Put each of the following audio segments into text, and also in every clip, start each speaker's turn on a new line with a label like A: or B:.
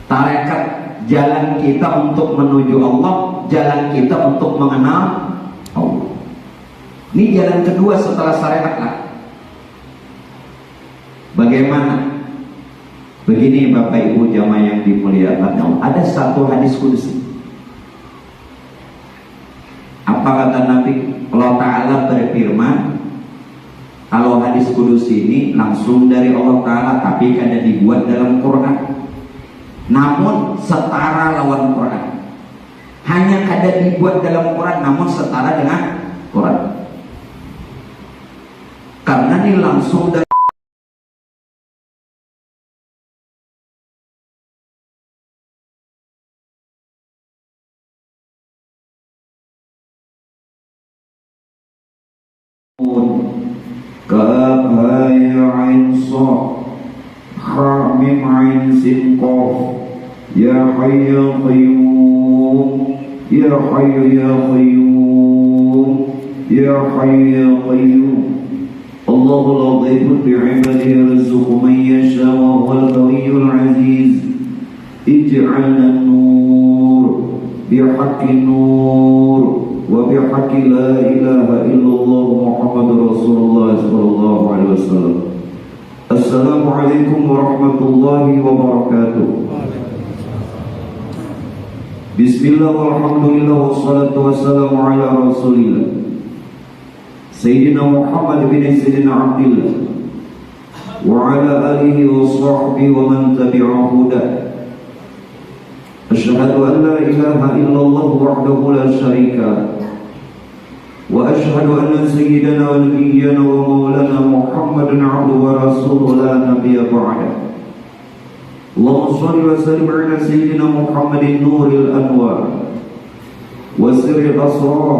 A: Tarekat jalan kita untuk menuju Allah, jalan kita untuk mengenal Allah. Ini jalan kedua setelah syariat lah. Bagaimana? Begini Bapak Ibu jamaah yang dimuliakan Allah. Ada satu hadis qudsi. Apa kata Nabi? Allah Ta'ala berfirman, kalau hadis qudsi ini langsung dari Allah Ta'ala, tapi kada dibuat dalam Quran, namun setara lawan Quran. Hanya kada dibuat dalam Quran, namun setara dengan Quran. Karena ini langsung dari Kaf ha ya ain sa ha mim ain sin qaf ya hayy ya qayyum ya hayy ya qayyum ya hayy ya qayyum Allahu latifun bi'ibadihi yarzuqu man yasha wa huwal qawiyyul 'aziz ij'alna an-nur bihaqqin nur وبحق لا إله إلا الله محمد رسول الله صلى الله عليه وسلم السلام عليكم ورحمة الله وبركاته بسم الله والحمد لله والصلاة والسلام على رسول الله سيدنا محمد بن سيدنا عبد الله وعلى آله وصحبه ومن تبع هداه أشهد أن لا إله إلا الله وحده لا شريك له وأشهد أن سيدنا ونبينا ومولانا محمدا عبده ورسوله لا نبي بعده اللهم صل وسلم على سيدنا محمد نور الأنوار وسر الأسرار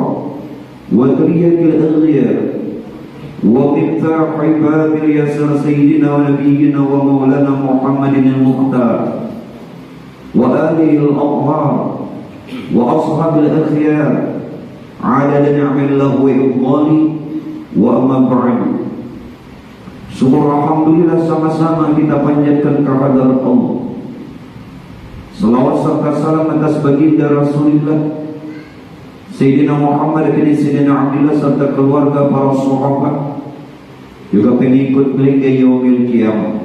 A: وترية الأغيار ومفتاح باب اليسر سيدنا ونبينا ومولانا محمد المختار وآله الأطهار وأصحاب الأخيار عدد نعم الله وإفضاله وأما بعد. Syukur alhamdulillah sama-sama kita panjatkan kehadirat Allah. Salawat serta salam atas baginda Rasulullah Sayyidina Muhammad bin Sayyidina Abdullah serta keluarga para sahabat, juga pengikut beliau yaumil qiyamah.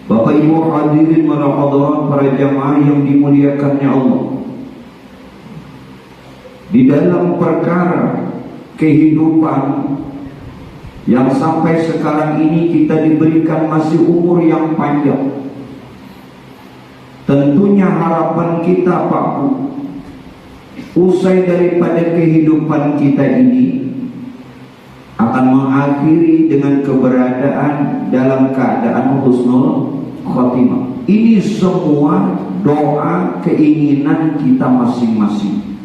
A: Bapak Ibu hadirin para hadirat, para jamaah yang dimuliakannya Allah, di dalam perkara kehidupan yang sampai sekarang ini kita diberikan masih umur yang panjang, tentunya harapan kita Pak Bu, usai daripada kehidupan kita ini akan mengakhiri dengan keberadaan dalam keadaan husnul khotimah. Ini semua doa keinginan kita masing-masing.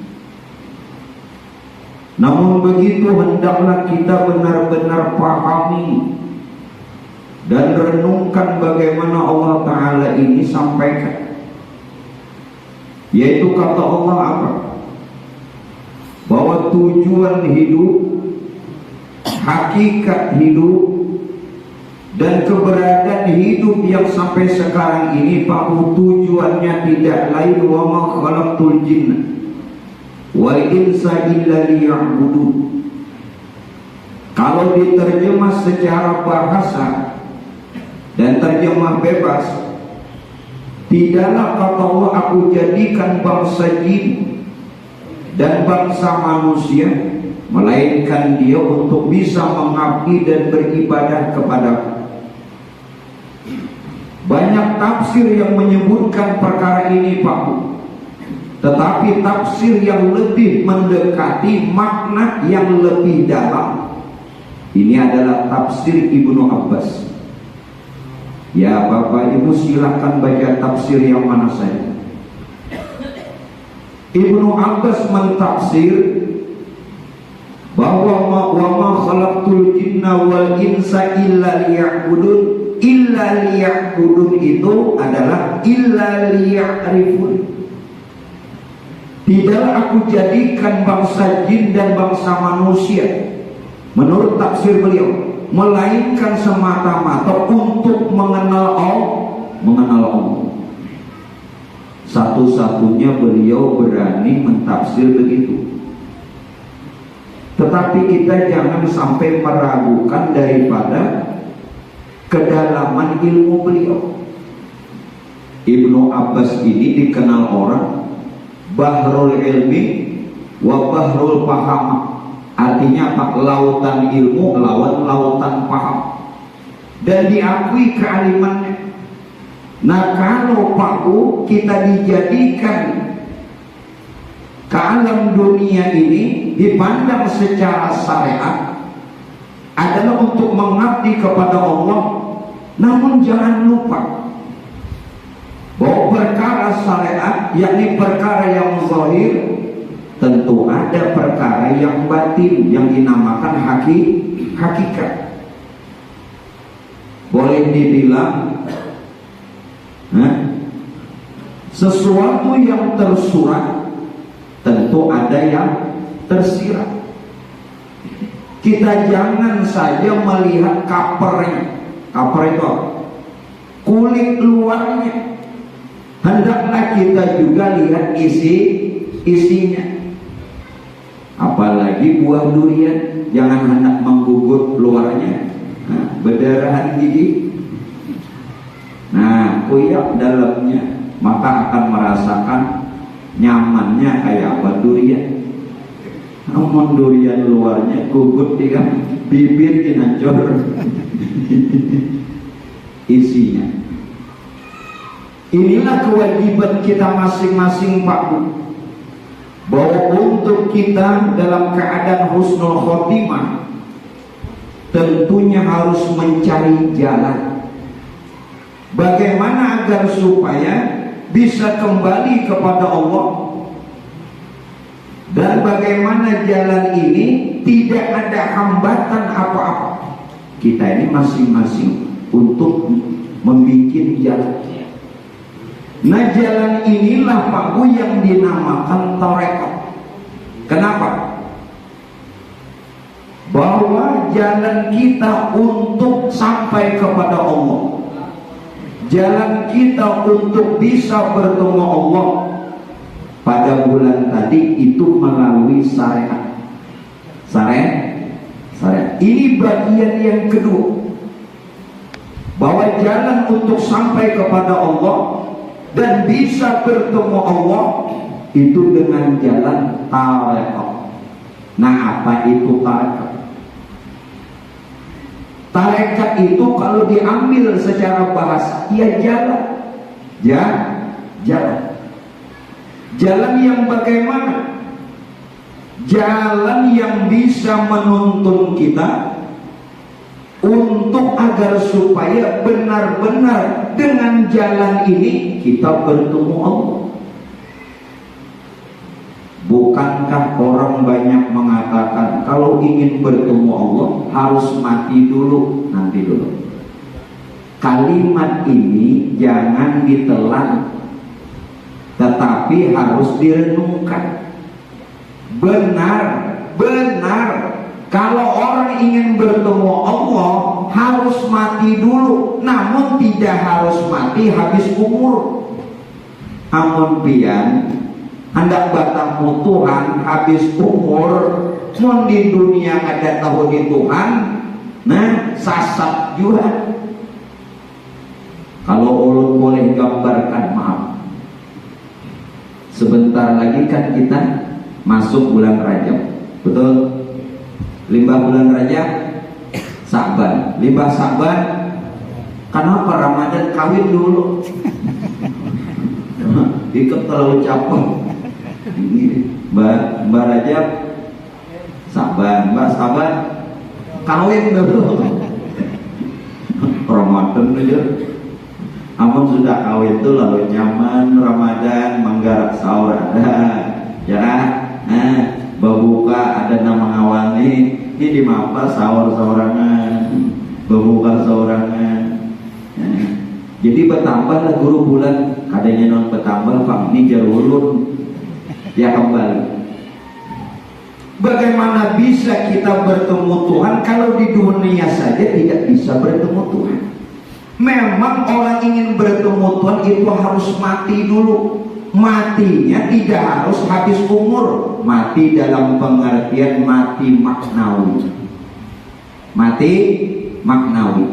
A: Namun begitu hendaklah kita benar-benar pahami dan renungkan bagaimana Allah Ta'ala ini sampaikan, yaitu kata Allah apa? Bahwa tujuan hidup, hakikat hidup, dan keberadaan hidup yang sampai sekarang ini Pak, tujuannya tidak lain wa ma khalaqtul jinna wal insa illa liya'budun. Kalau diterjemah secara bahasa dan terjemah bebas, tidaklah kata Allah aku jadikan bangsa jin dan bangsa manusia melainkan dia untuk bisa mengabdi dan beribadah kepadaku. Banyak tafsir yang menyebutkan perkara ini Pak, tetapi tafsir yang lebih mendekati makna yang lebih dalam ini adalah tafsir Ibnu Abbas. Ya Bapak Ibu silahkan baca tafsir yang mana saja. Ibnu Abbas mentafsir bahwa wa ma khalaqtul jinna wal insa illa liya'budun. Illa liya'budun itu adalah illa liya'rifun. Tidaklah aku jadikan bangsa jin dan bangsa manusia, menurut tafsir beliau, melainkan semata-mata untuk mengenal Allah. Satu-satunya beliau berani mentafsir begitu. Tetapi kita jangan sampai meragukan daripada kedalaman ilmu beliau. Ibnu Abbas ini dikenal orang bahrul ilmi wa bahrul paham. Artinya apa? Lautan ilmu lawan lautan paham. Dan diakui kealimannya. Nah, kalau Pak kita dijadikan ke alam dunia ini dipandang secara syariat adalah untuk mengabdi kepada Allah, namun jangan lupa bahwa perkara syariat, yakni perkara yang zahir, tentu ada perkara yang batin yang dinamakan hakikat. Boleh dibilang sesuatu yang tersurat, tentu ada yang tersirat. Kita jangan saja melihat covernya. Cover itu apa? Kulit luarnya. Hendaklah kita juga lihat isinya. Apalagi buah durian, jangan hendak menggugut luarnya, berdarahan gigi. Nah, kuyap dalamnya, maka akan merasakan nyamannya kayak apa durian. Namun durian luarnya gugut dia, bibir dinancur isinya. Inilah kewajiban kita masing-masing Pak Bu, bahwa untuk kita dalam keadaan husnul khotimah tentunya harus mencari jalan bagaimana agar supaya bisa kembali kepada Allah, dan bagaimana jalan ini tidak ada hambatan apa-apa. Kita ini masing-masing untuk membuat jalan. Nah, jalan inilah Pak Bu yang dinamakan tarekat. Kenapa? Bahwa jalan kita untuk sampai kepada Allah, jalan kita untuk bisa bertemu Allah pada bulan tadi itu melalui syariat. Syariat. Ini bagian yang kedua, bahwa jalan untuk sampai kepada Allah dan bisa bertemu Allah itu dengan jalan tarekat. Nah, apa itu tarekat? Tarekat itu kalau diambil secara bahasa, ya jalan. Jalan. Jalan yang bagaimana? Jalan yang bisa menuntun kita untuk agar supaya benar-benar dengan jalan ini kita bertemu Allah. Bukankah orang banyak mengatakan kalau ingin bertemu Allah harus mati dulu? Nanti dulu. Kalimat ini jangan ditelan, tetapi harus direnungkan. Benar. Kalau orang ingin bertemu Allah harus mati dulu, namun tidak harus mati habis umur. Amun pian hendak bertemu Tuhan habis umur, mun di dunia ada tahu di Tuhan, nah sasat juga. Kalau ulun boleh gambarkan, maaf, sebentar lagi kan kita masuk bulan Rajab, betul? Limbah bulan Rajab, Saban. Limbah Saban, kenapa Ramadan kawin dulu? Ikut terlalu capek. Mbak Rajab, Saban, Mbak Saban, kawin dulu. Ramadan aja. Amun sudah kawin itu lalu nyaman Ramadan, menggarap sahur ada, ya. Nah, berbuka ada nama ngawani, ini di mapa sahur-sahurangan, berbuka sahurangan. Nah, jadi bertambahlah guru bulan, kadangnya non bertambah Pak, ini jarulun ya kembali. Bagaimana bisa kita bertemu Tuhan kalau di dunia saja tidak bisa bertemu Tuhan? Memang orang ingin bertemu Tuhan itu harus mati dulu. matinya tidak harus habis umur, mati dalam pengertian mati maknawi. Mati maknawi.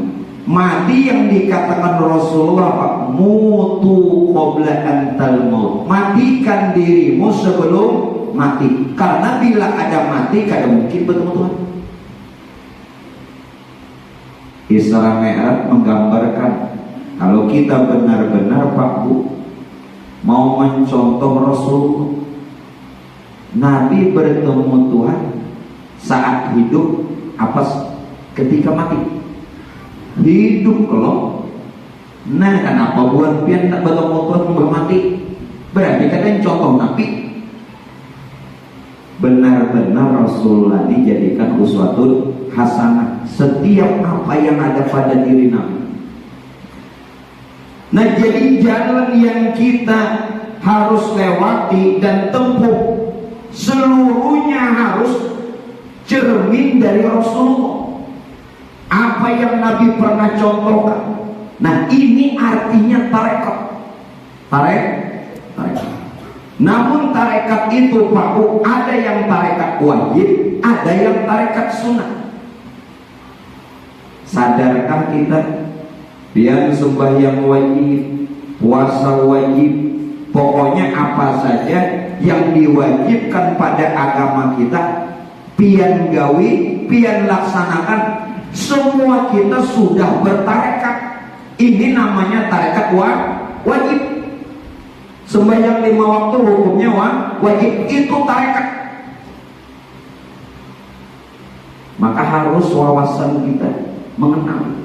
A: Mati yang dikatakan Rasulullah, Pak, mutu qabla antal maut. Matikan dirimu sebelum mati. Karena bila ada mati, kada mungkin bertemu Tuhan. Isra Mi'raj menggambarkan kalau kita benar-benar, Pak Bu, mau mencontoh Rasulullah, Nabi bertemu Tuhan saat hidup apa ketika mati? Hidup kalau. Nah, kenapa buat pian tak bertemu Tuhan sebelum mati? Berarti katanya contoh Nabi. Benar-benar Rasulullah dijadikan uswatun hasanah. Setiap apa yang ada pada diri Nabi. Nah, jadi jalan yang kita harus lewati dan tempuh seluruhnya harus cermin dari Rasulullah. Apa yang Nabi pernah contohkan. Nah, ini artinya tarekat. Tarekat. Namun tarekat itu, Pak Bu, ada yang tarekat wajib, ada yang tarekat sunnah. Sadarkah kita? Biar sembahyang wajib, puasa wajib, pokoknya apa saja yang diwajibkan pada agama kita, pian gawi, pian laksanakan, semua kita sudah bertarekat. Ini namanya tarekat wajib. Sembahyang 5 waktu hukumnya wajib, itu tarekat. Maka harus wawasan kita mengenal.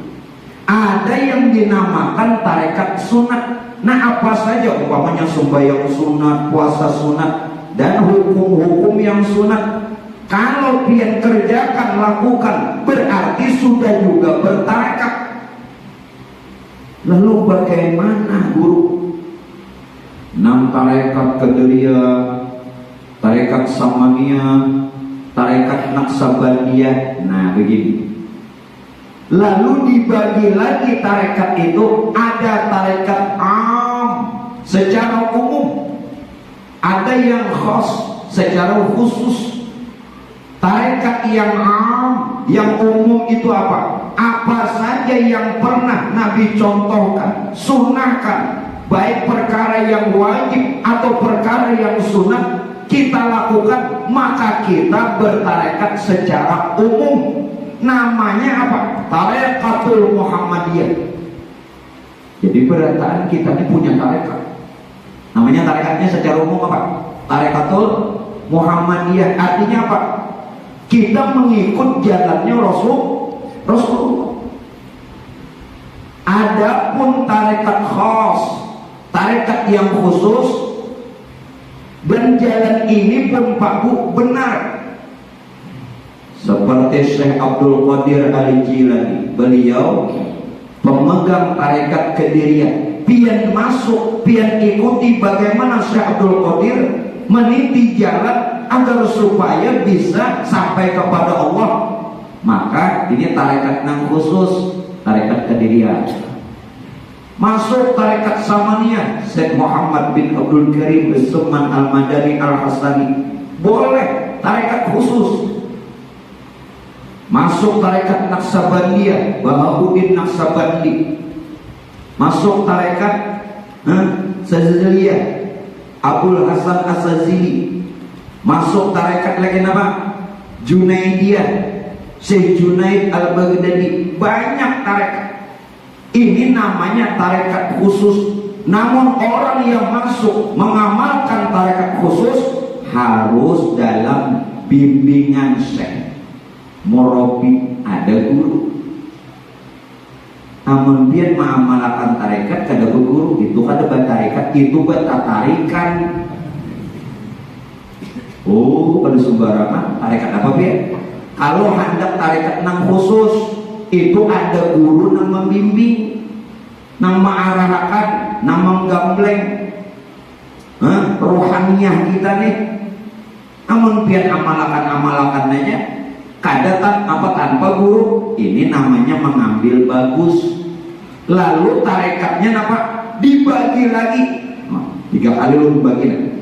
A: Ada yang dinamakan tarekat sunat. Nah, apa saja umpamanya sembahyang sunat, puasa sunat, dan hukum-hukum yang sunat. Kalau pian kerjakan, lakukan, berarti sudah juga bertarekat. Lalu bagaimana guru? 6 tarekat Qadariyah, tarekat Samaniyah, tarekat Naqsabandiyah. Nah, begini. Lalu dibagi lagi tarekat itu, ada tarekat am secara umum, ada yang khas secara khusus. Tarekat yang am, yang umum itu apa? Apa saja yang pernah Nabi contohkan, sunnahkan, baik perkara yang wajib atau perkara yang sunnah, kita lakukan, maka kita bertarekat secara umum. Namanya apa? Tarekatul Muhammadiyah. Jadi berataan kita ini punya tarekat. Namanya tarekatnya secara umum apa? Tarekatul Muhammadiyah. Artinya apa? Kita mengikut jalannya Rasulullah. Adapun tarekat khas, tarekat yang khusus, dan jalan ini pun Pak Bu benar. Seperti Syekh Abdul Qadir Al-Jilani, beliau pemegang tarekat Qadiriyah. Pian masuk, pian ikuti bagaimana Syekh Abdul Qadir meniti jalan agar supaya bisa sampai kepada Allah. Maka ini tarekat yang khusus, tarekat Qadiriyah. Masuk tarekat Samaniyah, Syekh Muhammad bin Abdul Karim bin Suman Al-Madani Al-Hasani, boleh tarekat khusus. Masuk tarekat Naqsabandiyah, Bahabuddin Naqsabandi. Masuk tarekat Saziliyah, Abdul Hasan As-Sazili. Masuk tarekat lagi nama Junaidiyah, Syekh Junaid Al-Baghdadi. Banyak tarekat. Ini namanya tarekat khusus. Namun orang yang masuk mengamalkan tarekat khusus harus dalam bimbingan syekh, murabi, ada guru. Namun dia mengamalkan tarekat kada berguru, itu kada bertarekat, itu bertatarikan. Oh, pada sembarangan tarekat apa biar? Kalau hendak tarekat nang khusus, itu ada guru nang membimbing, nang mengarahkan, nang menggambleng rohaniyah kita nih. Namun biar amalakan aja, kadang apa tanpa guru, ini namanya mengambil bagus. Lalu tarekatnya apa? Dibagi lagi. 3 kali lu bagian.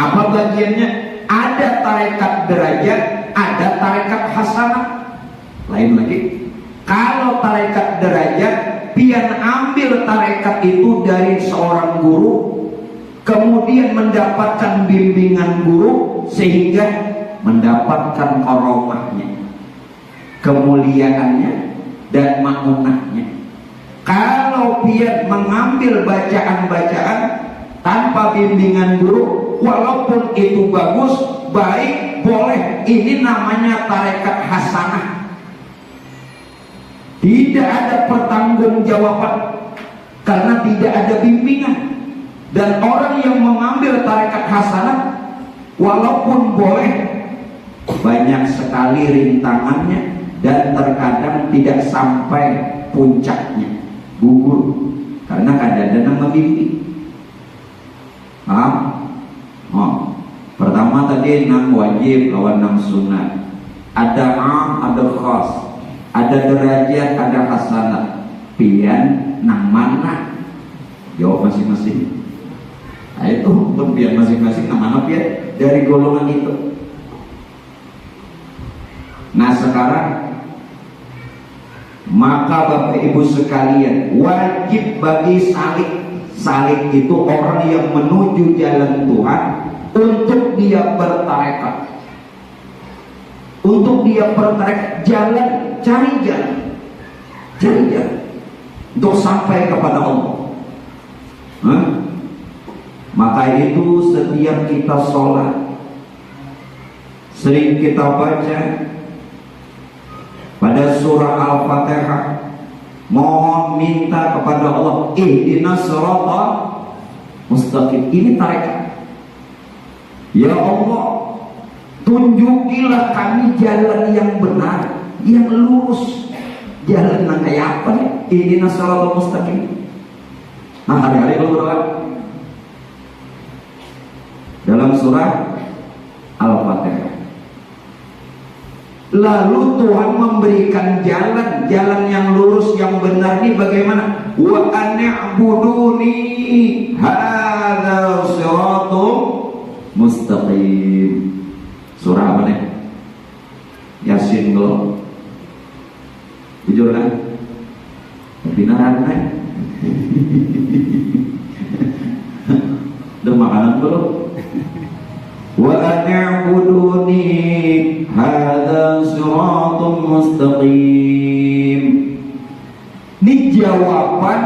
A: Apa bagiannya? Ada tarekat derajat, ada tarekat hasanah. Lain lagi. Kalau tarekat derajat, pian ambil tarekat itu dari seorang guru, kemudian mendapatkan bimbingan guru sehingga mendapatkan karomahnya, kemuliaannya dan maunahnya. Kalau pian mengambil bacaan-bacaan tanpa bimbingan guru, walaupun itu bagus, baik, boleh, ini namanya tarekat hasanah. Tidak ada pertanggungjawaban karena tidak ada bimbingan. Dan orang yang mengambil tarekat hasanah, walaupun boleh, banyak sekali rintangannya dan terkadang tidak sampai puncaknya, gugur karena kadang-kadang membimbing. Paham? Oh, pertama tadi 6 wajib lawan 6 sunat. Ada am, ada khas, ada derajat, ada hasanah. Pian nang mana? Jawab masing-masing. Nah itu pun pian masing-masing nang mana pian dari golongan itu. Nah sekarang, maka Bapak Ibu sekalian, wajib bagi salik itu orang yang menuju jalan Tuhan, untuk dia bertarekat, untuk dia bertarekat, jalan, cari jalan untuk sampai kepada Allah. Maka itu setiap kita sholat, sering kita baca pada surah Al-Fatihah, mohon minta kepada Allah, ihdinas siratal mustaqim. Ini tarekat. Ya Allah, tunjukilah kami jalan yang benar, yang lurus. Jalan yang kayak apa nih? Ihdinas siratal mustaqim. Nah, hari-hari lu berdoa dalam surah Al-Fatihah. Lalu Tuhan memberikan jalan yang lurus, yang benar ini bagaimana? Wa an'buduni hadza siratum mustaqim. Surah apa nih? Yasin lo. Jujur kan? Benaran kan? Udah makanan belum? Wa an'buduni hadza siratum mustaqim. Ini jawaban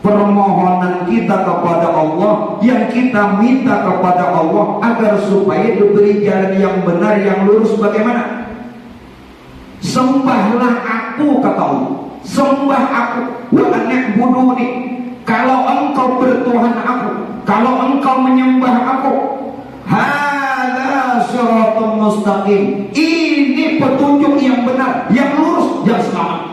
A: permohonan kita kepada Allah, yang kita minta kepada Allah agar supaya diberi jalan yang benar, yang lurus. Bagaimana? Sembahlah aku, kata Allah. Sembah aku. Wa an'buduni. Kalau engkau bertuhan aku, kalau engkau menyembah aku, hadza siratum mustaqim. Ini petunjuk yang benar, yang lurus, yang selamat.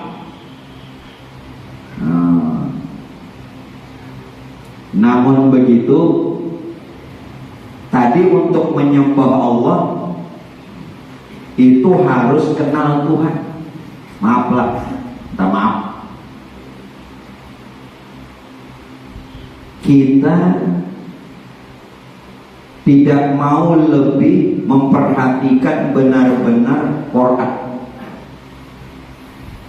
A: Namun begitu, tadi untuk menyembah Allah itu harus kenal Tuhan. Maaflah, minta maaf. Kita tidak mau lebih memperhatikan benar-benar Quran.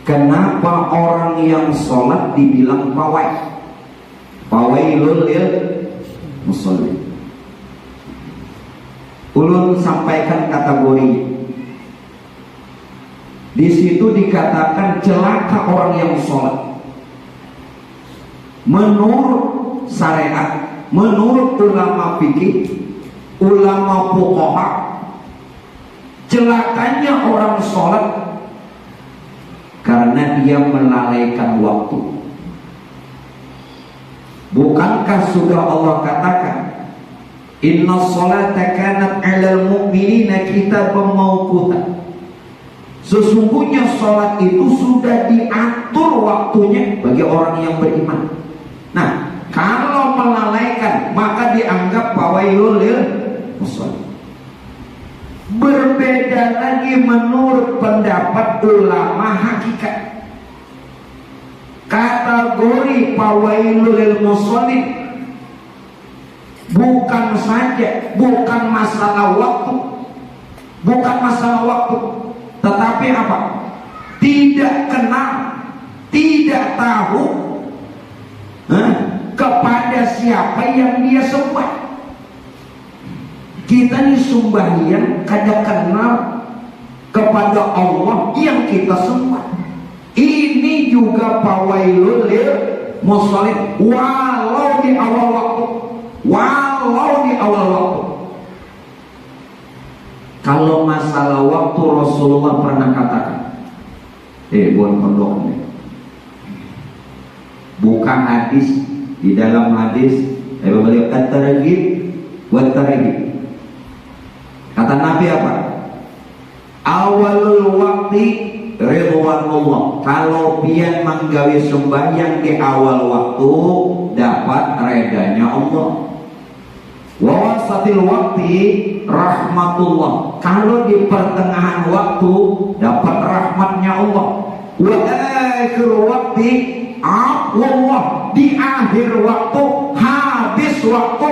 A: Kenapa orang yang sholat dibilang pawai? Fawailul lil musallin. Ulun sampaikan kategori. Di situ dikatakan celaka orang yang sholat. Menurut syariat, menurut ulama fikih, ulama fuqaha, celakanya orang sholat karena dia melalaikan waktu. Bukankah sudah Allah katakan, inna sholata kanat 'alal mu'minina kitaban mawquta. Sesungguhnya sholat itu sudah diatur waktunya bagi orang yang beriman. Nah, kalau melalaikan maka dianggap fawailul lil musallin. Berbeda lagi menurut pendapat ulama hakikat. Kategori fawailul lil musallin Bukan saja, bukan masalah waktu, bukan masalah waktu, tetapi apa? Tidak kenal, tidak tahu kepada siapa yang dia sembah. Kita ini sembahyang kada kenal kepada Allah yang kita sembah. Ini juga fawailul lil musallin, walau di awal waktu, walau di awal waktu. Kalau masalah waktu Rasulullah pernah katakan, buat pondok nih, buka hadis, di dalam hadis beliau at-targhib wa tarhib. Kata Nabi apa? Awalul waktu ridwanullah. Kalau pian menggawe sembahyang di awal waktu, dapat redanya Allah. Wa wasatil waktu rahmatullah. Kalau di pertengahan waktu, dapat rahmatnya Allah. Wa akhir waktu Allah. Di akhir waktu, habis waktu,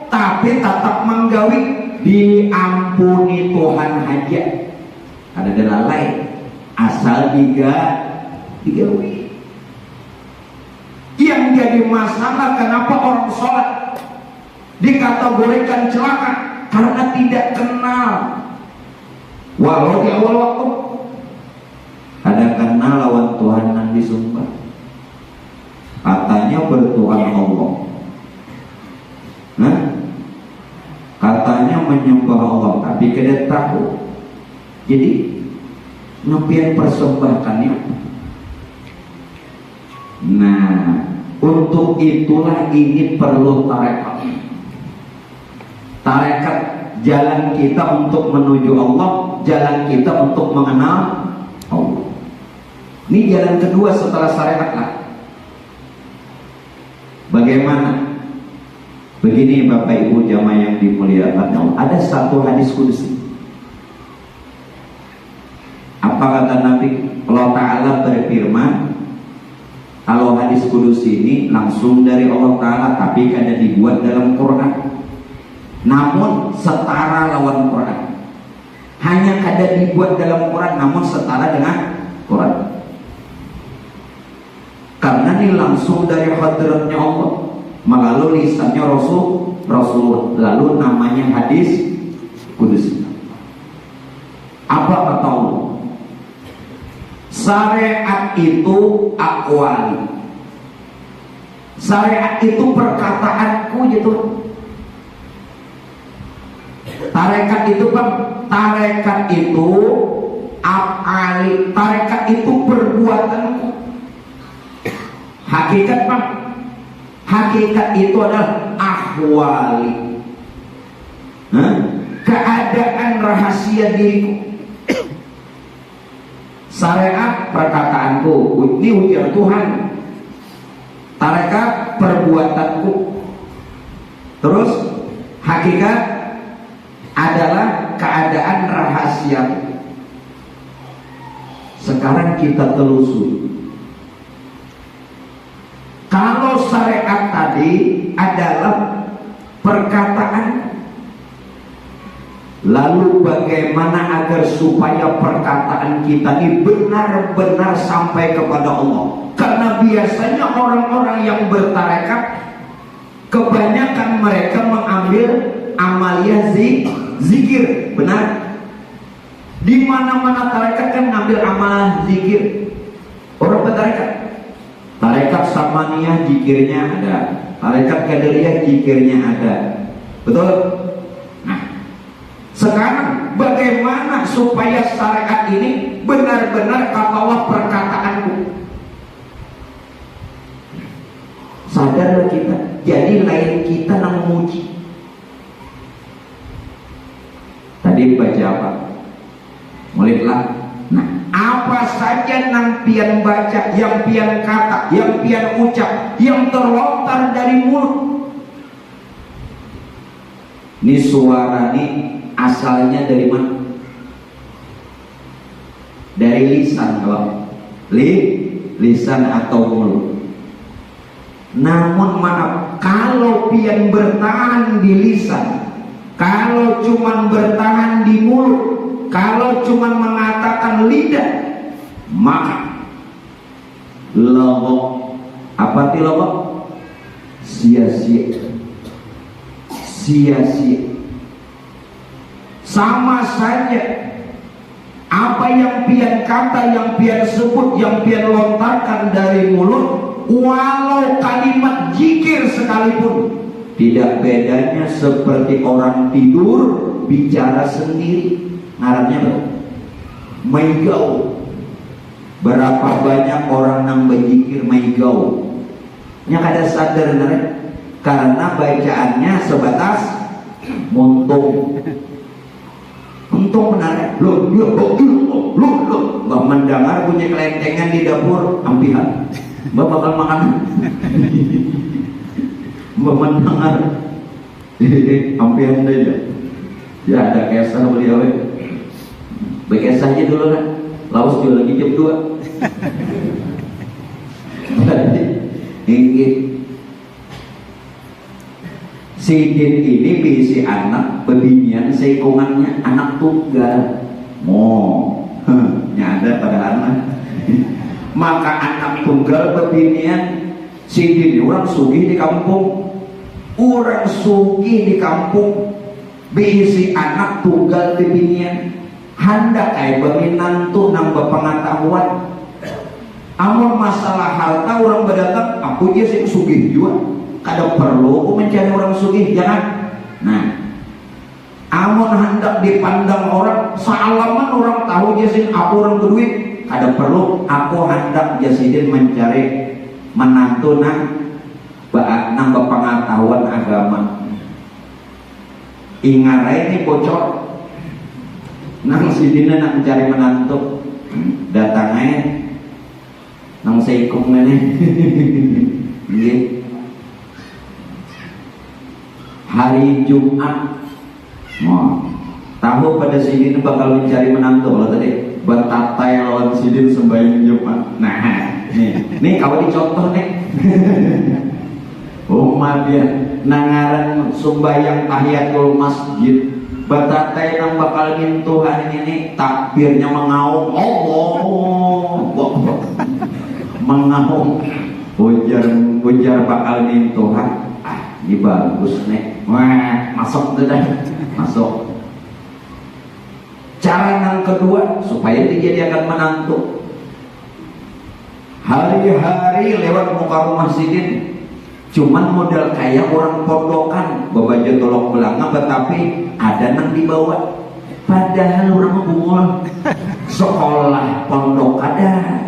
A: tapi tetap menggawi, diampuni Tuhan aja. Ada dalam lain, asal digawi. Yang jadi masalah kenapa orang sholat dikategorikan celaka? Karena tidak kenal. Walau di awal waktu ada kenal lawan Tuhan yang disumpah, katanya bertuhan Allah, katanya menyembah Allah, tapi kada tahu. Jadi ngepian persembahkannya. Nah, untuk itulah ini perlu tarekat. Tarekat jalan kita untuk menuju Allah, jalan kita untuk mengenal Allah. Ini jalan kedua setelah syariat lah. Bagaimana? Begini Bapak Ibu jamaah yang dimuliakan Allah, ada satu hadis qudsi. Apa kata Nabi? Allah Ta'ala berfirman, kalau hadis qudsi ini langsung dari Allah Ta'ala, tapi kada dibuat dalam Quran, namun setara lawan Quran. Hanya kada dibuat dalam Quran, namun setara dengan Quran. Karena ini langsung dari hadratnya Allah melalui lisannya Rasul, lalu namanya hadis qudsi. Apa kata Allah? Syariat itu aqwali. Syariat itu perkataanku gitu. Tarekat itu Bang, tarekat itu af'ali, tarekat itu perbuatanku. Hakikat Bang, hakikat itu adalah ahwali, keadaan rahasia diriku. Syariat perkataanku, ini ujian Tuhan. Tarekat perbuatanku. Terus hakikat adalah keadaan rahasia. Sekarang kita telusuri. Kalau syariat tadi adalah perkataan, lalu bagaimana agar supaya perkataan kita ini benar-benar sampai kepada Allah? Karena biasanya orang-orang yang bertarekat, kebanyakan mereka mengambil amalia zikir, benar? Di mana-mana tarekat kan ngambil amal zikir. Orang bertarekat, tarekat samaniyah zikirnya ada, tarekat qadariyah zikirnya ada, betul? Sekarang bagaimana supaya syariat ini benar-benar kata Allah perkataanku? Sadarlah kita, jadi lain kita yang memuji. Tadi baca apa? Mulailah. Nah, apa saja yang pian baca, yang pian kata, yang pian ucap, yang terlontar dari mulut. Ini suara ini asalnya dari mana? Dari lisan, kalau lisan atau mulut. Namun maaf, kalau pian bertahan di lisan, kalau cuman bertahan di mulut, kalau cuman mengatakan lidah, maka logok. Apa ti logok? Sia-sia. Sia-sia. Sama saja apa yang pian kata, yang pian sebut, yang pian lontarkan dari mulut, walau kalimat zikir sekalipun, tidak bedanya seperti orang tidur bicara sendiri. Ngarannya apa? Maigau. Berapa banyak orang yang berzikir maigau, nya kada sadar karena bacaannya sebatas muntung. Untung benar, lo mendengar bunyi kelentengan di dapur, ampihan, mbak bakal makan. Mbak mendengar, ampihan aja. Ya ada kesah beliau, bekesah aja dulu kan, laos juga lagi jam 2. Ini Sidin ini bisi anak bebinian seikungannya anak tunggal. Nyada pada anak. Maka anak tunggal bebinian Sidin orang sugih di kampung. Orang sugih di kampung bisi anak tunggal bebinian. Hendak kayak beminantu nambah pengetahuan. Amun masalah harta orang berdatang, aku dia sih sugih juga. Kada perlu mencari orang sugih, jangan. Nah, amun hendak dipandang orang, salaman orang tahu jasin aku orang berduit, kada perlu aku hendak jasidin mencari menantu nang pengetahuan agama. Ingarai ini bocor, nang sidina nang mencari menantu, datangnya nang seikung ini. Hari Jumat, tahu pada sini bakal mencari menantu. Kalau tadi bertatai lawan sidin sembahyang Jumat. Nah, nih kau dicontoh nih. Umat dia nangaran sembahyang tahiyatul masjid, bertatai nang bakal Tuhan ini takbirnya mengaum, Allah, mengaum, ujar bakal Tuhan. Ini bagus nih, wah masuk tuh dah, masuk. Cara yang kedua supaya dijadikan menantu, hari-hari lewat muka rumah sidin, cuman modal kayak orang pondokan, bawa tolong belanga, tetapi ada nang dibawa. Padahal orang bungul, sekolah pondok ada,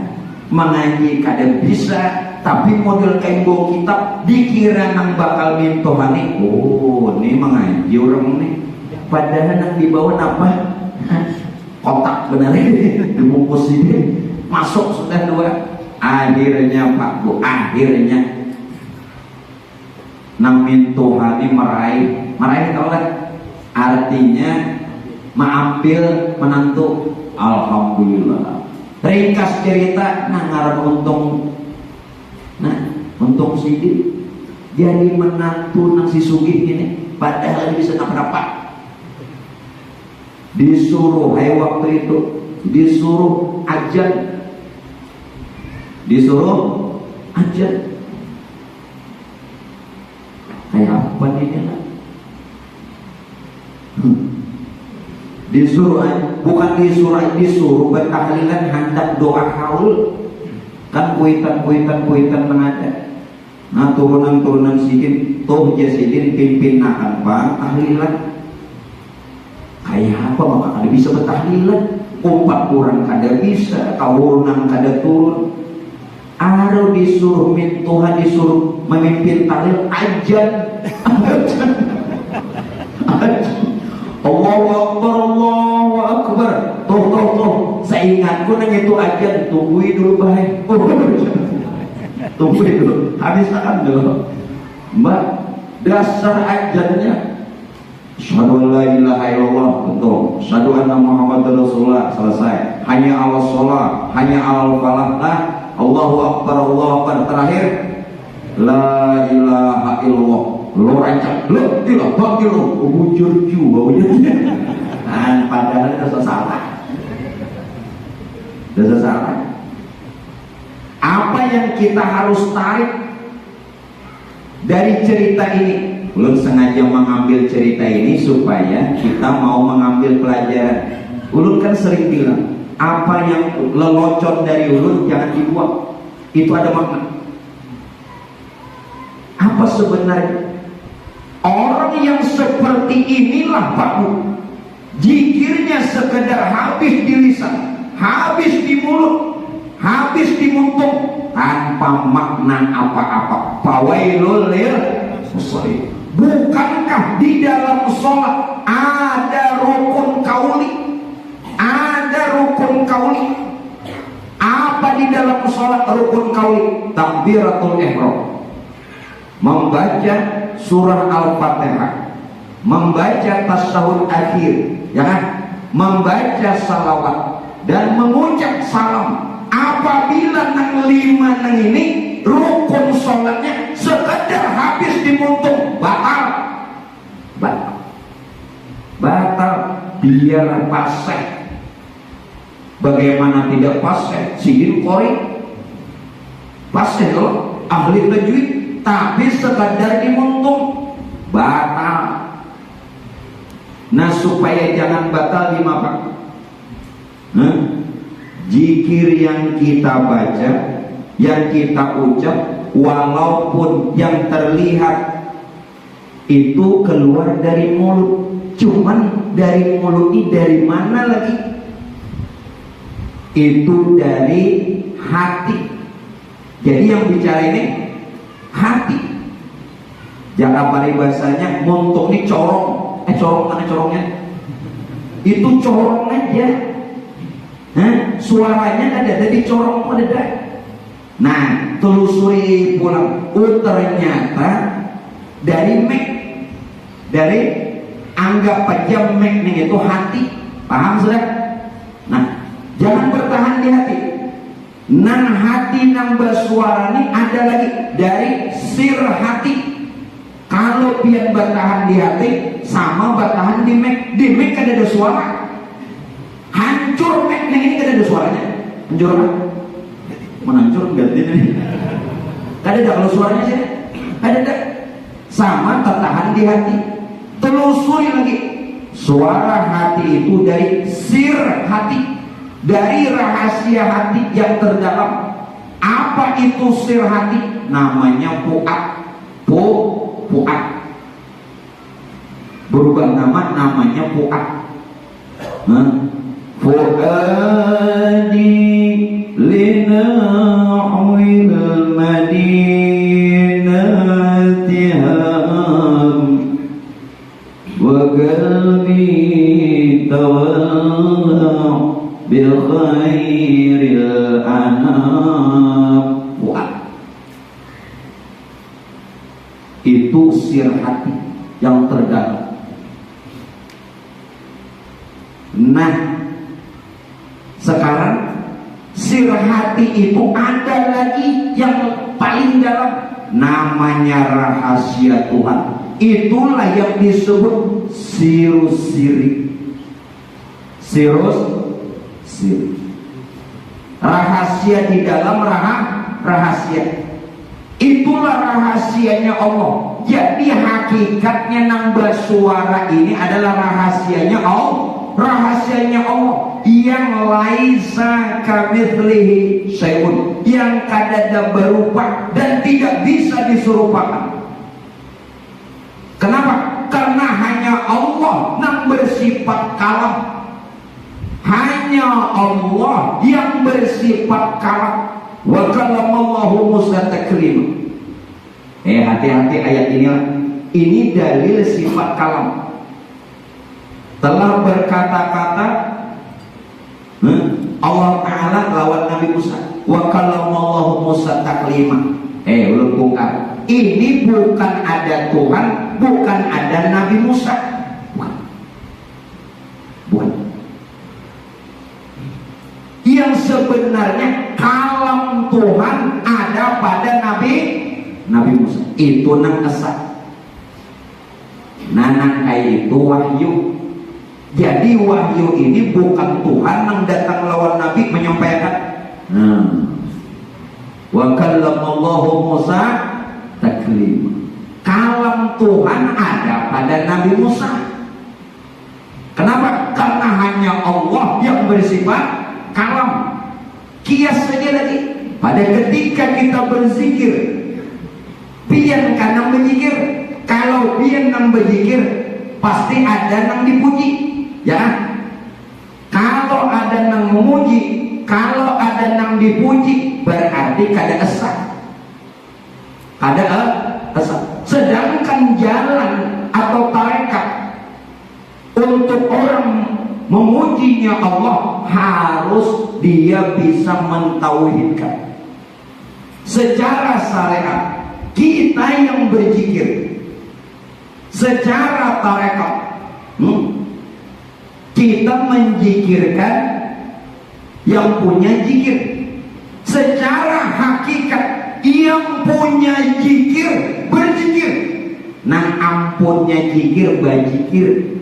A: mengaji kada bisa. Tapi model kain bawa kitab dikira nang bakal mintohani. Oh, ini mengaji orang nih. Padahal nang dibawa apa? Kotak benar ini dibungkus ini. Masuk sudah 2. Akhirnya Pak Bu, akhirnya nang mintohani meraih tahu kan? Artinya mengambil menantu. Alhamdulillah. Ringkas cerita nang ngaran untung sidin jadi menantu nang si sugih ini, padahal bisa apa-apa. Disuruh waktu itu disuruh ajan kayak apa ini lah. Bukan disuruh bertahlilan hendak doa haul. Kan kuitan mengada. Nah turunan sidin toh jasidin pimpin akan bang tahlilan. Kayak apa maka kada bisa bertahlilan. 4 orang kada bisa, kawurunan kada turun. Aro disuruh Tuhan disuruh memimpin tahlil ajan. Allahu Akbar, Allahu Akbar. Tuh seingatku nang itu ajan, tungguin dulu baik. Tungguin dulu, habiskan dulu Mbak. Dasar ajannya Asyhadu an la ilaha illallah, betul. Asyhadu anna Muhammadar Rasulullah, selesai. Hanya Allah sholat, hanya Allah falah. Allahu Akbar, Allahu Akbar. Terakhir la ilaha illallah, lo rancang la ilaha illallah, bujur juga bujurnya. Nah, padahal itu salah. Itu salah. Apa yang kita harus tarik dari cerita ini? Ulun sengaja mengambil cerita ini supaya kita mau mengambil pelajaran. Ulun kan sering bilang, apa yang lelocon dari ulun jangan dibuang. Itu ada makna. Apa sebenarnya? Orang yang seperti inilah Pak Bu, zikirnya sekedar habis di lisan, habis di mulut, habis di muntung, tanpa makna apa-apa. Fawailul lil musallin. Bukankah di dalam sholat ada rukun kauli? Ada rukun kauli. Apa di dalam sholat rukun kauli? Takbiratul ihram, membaca surah Al-Fatihah, membaca tasyahud akhir, ya kan? Membaca salawat dan mengucap salam. Apabila nang lima nang ini rukun sholatnya sekedar habis dimuntung, batal, biar paseh. Bagaimana tidak paseh? Sidin Qori paseh loh, ahli tajwid, tapi sekadar dimuntung, batal. Nah, supaya jangan batal di apa? Zikir yang kita baca, yang kita ucap, walaupun yang terlihat itu keluar dari mulut, cuman dari mulut ini dari mana lagi? Itu dari hati. Jadi yang bicara ini hati. Jangan bahasanya montok ini corong. Corong mana corongnya? Itu corong aja. Suaranya ada di corong ada. Nah, telusuri pulang. Oh, ternyata dari mek, dari anggap aja mek nih itu hati. Paham sudah? Nah, jangan bertahan di hati. Nang hati nang bersuara ini ada lagi dari sir hati. Kalau biar bertahan di hati sama bertahan di mek. Di mek kan ada suara. Hancur mek ini kan ada suaranya. Hancur apa? Menancur ganti nih. Ada kalau suaranya sih? Ada. Sama tertahan di hati. Telusuri lagi. Suara hati itu dari sir hati, dari rahasia hati yang terdalam. Apa itu sir hati? Namanya fuad. Fuad. Berubah nama, namanya fuad. Fuadi lina'wil madinati ham wa qalbi tawalla bi khairil anam. Fuad itu sir hati yang terdalam. Nah, sekarang sir hati itu ada lagi yang paling dalam, namanya rahasia Tuhan. Itulah yang disebut sirus siri. Sirus siri. Rahasia di dalam rahasia. Itulah rahasianya Allah. Jadi hakikatnya nang bersuara ini adalah rahasianya Allah. Rahasianya Allah yang laisa kamitslihi syai'un, yang kadada berupa dan tidak bisa diserupakan. Kenapa? Karena hanya Allah yang bersifat kalam. Hanya Allah yang bersifat kalam. Wa kallamallahu Musa taklima. Hati-hati ayat inilah. Ini dalil sifat kalam. Telah berkata-kata Allah Ta'ala lawan Nabi Musa. Wa kallamallahu Musa taklima. Belum bongkar. Ini bukan ada Tuhan, bukan ada Nabi Musa. Bukan. Yang sebenarnya kalam Tuhan ada pada Nabi Nabi Musa itu nang esak nanang kayak itu wahyu. Jadi wahyu ini bukan Tuhan yang datang lawan Nabi menyampaikan. Wa kallamallahu Musa taklima. Kalam Tuhan ada pada Nabi Musa. Kenapa? Karena hanya Allah yang bersifat kalam. Kias saja lagi. Pada ketika kita berzikir, pian kanang berzikir. Kalau pian nang berzikir, pasti ada nang dipuji, ya. Kalau ada nang memuji, kalau ada nang dipuji, berarti kada esak. Kada esak. Sedangkan jalan atau tarekat untuk orang memujinya Allah harus dia bisa mentauhidkan. Secara syariat kita yang berzikir, secara tarekat kita menjikirkan yang punya zikir. Secara hakikat yang punya zikir berzikir. Nah ampunnya zikir berzikir.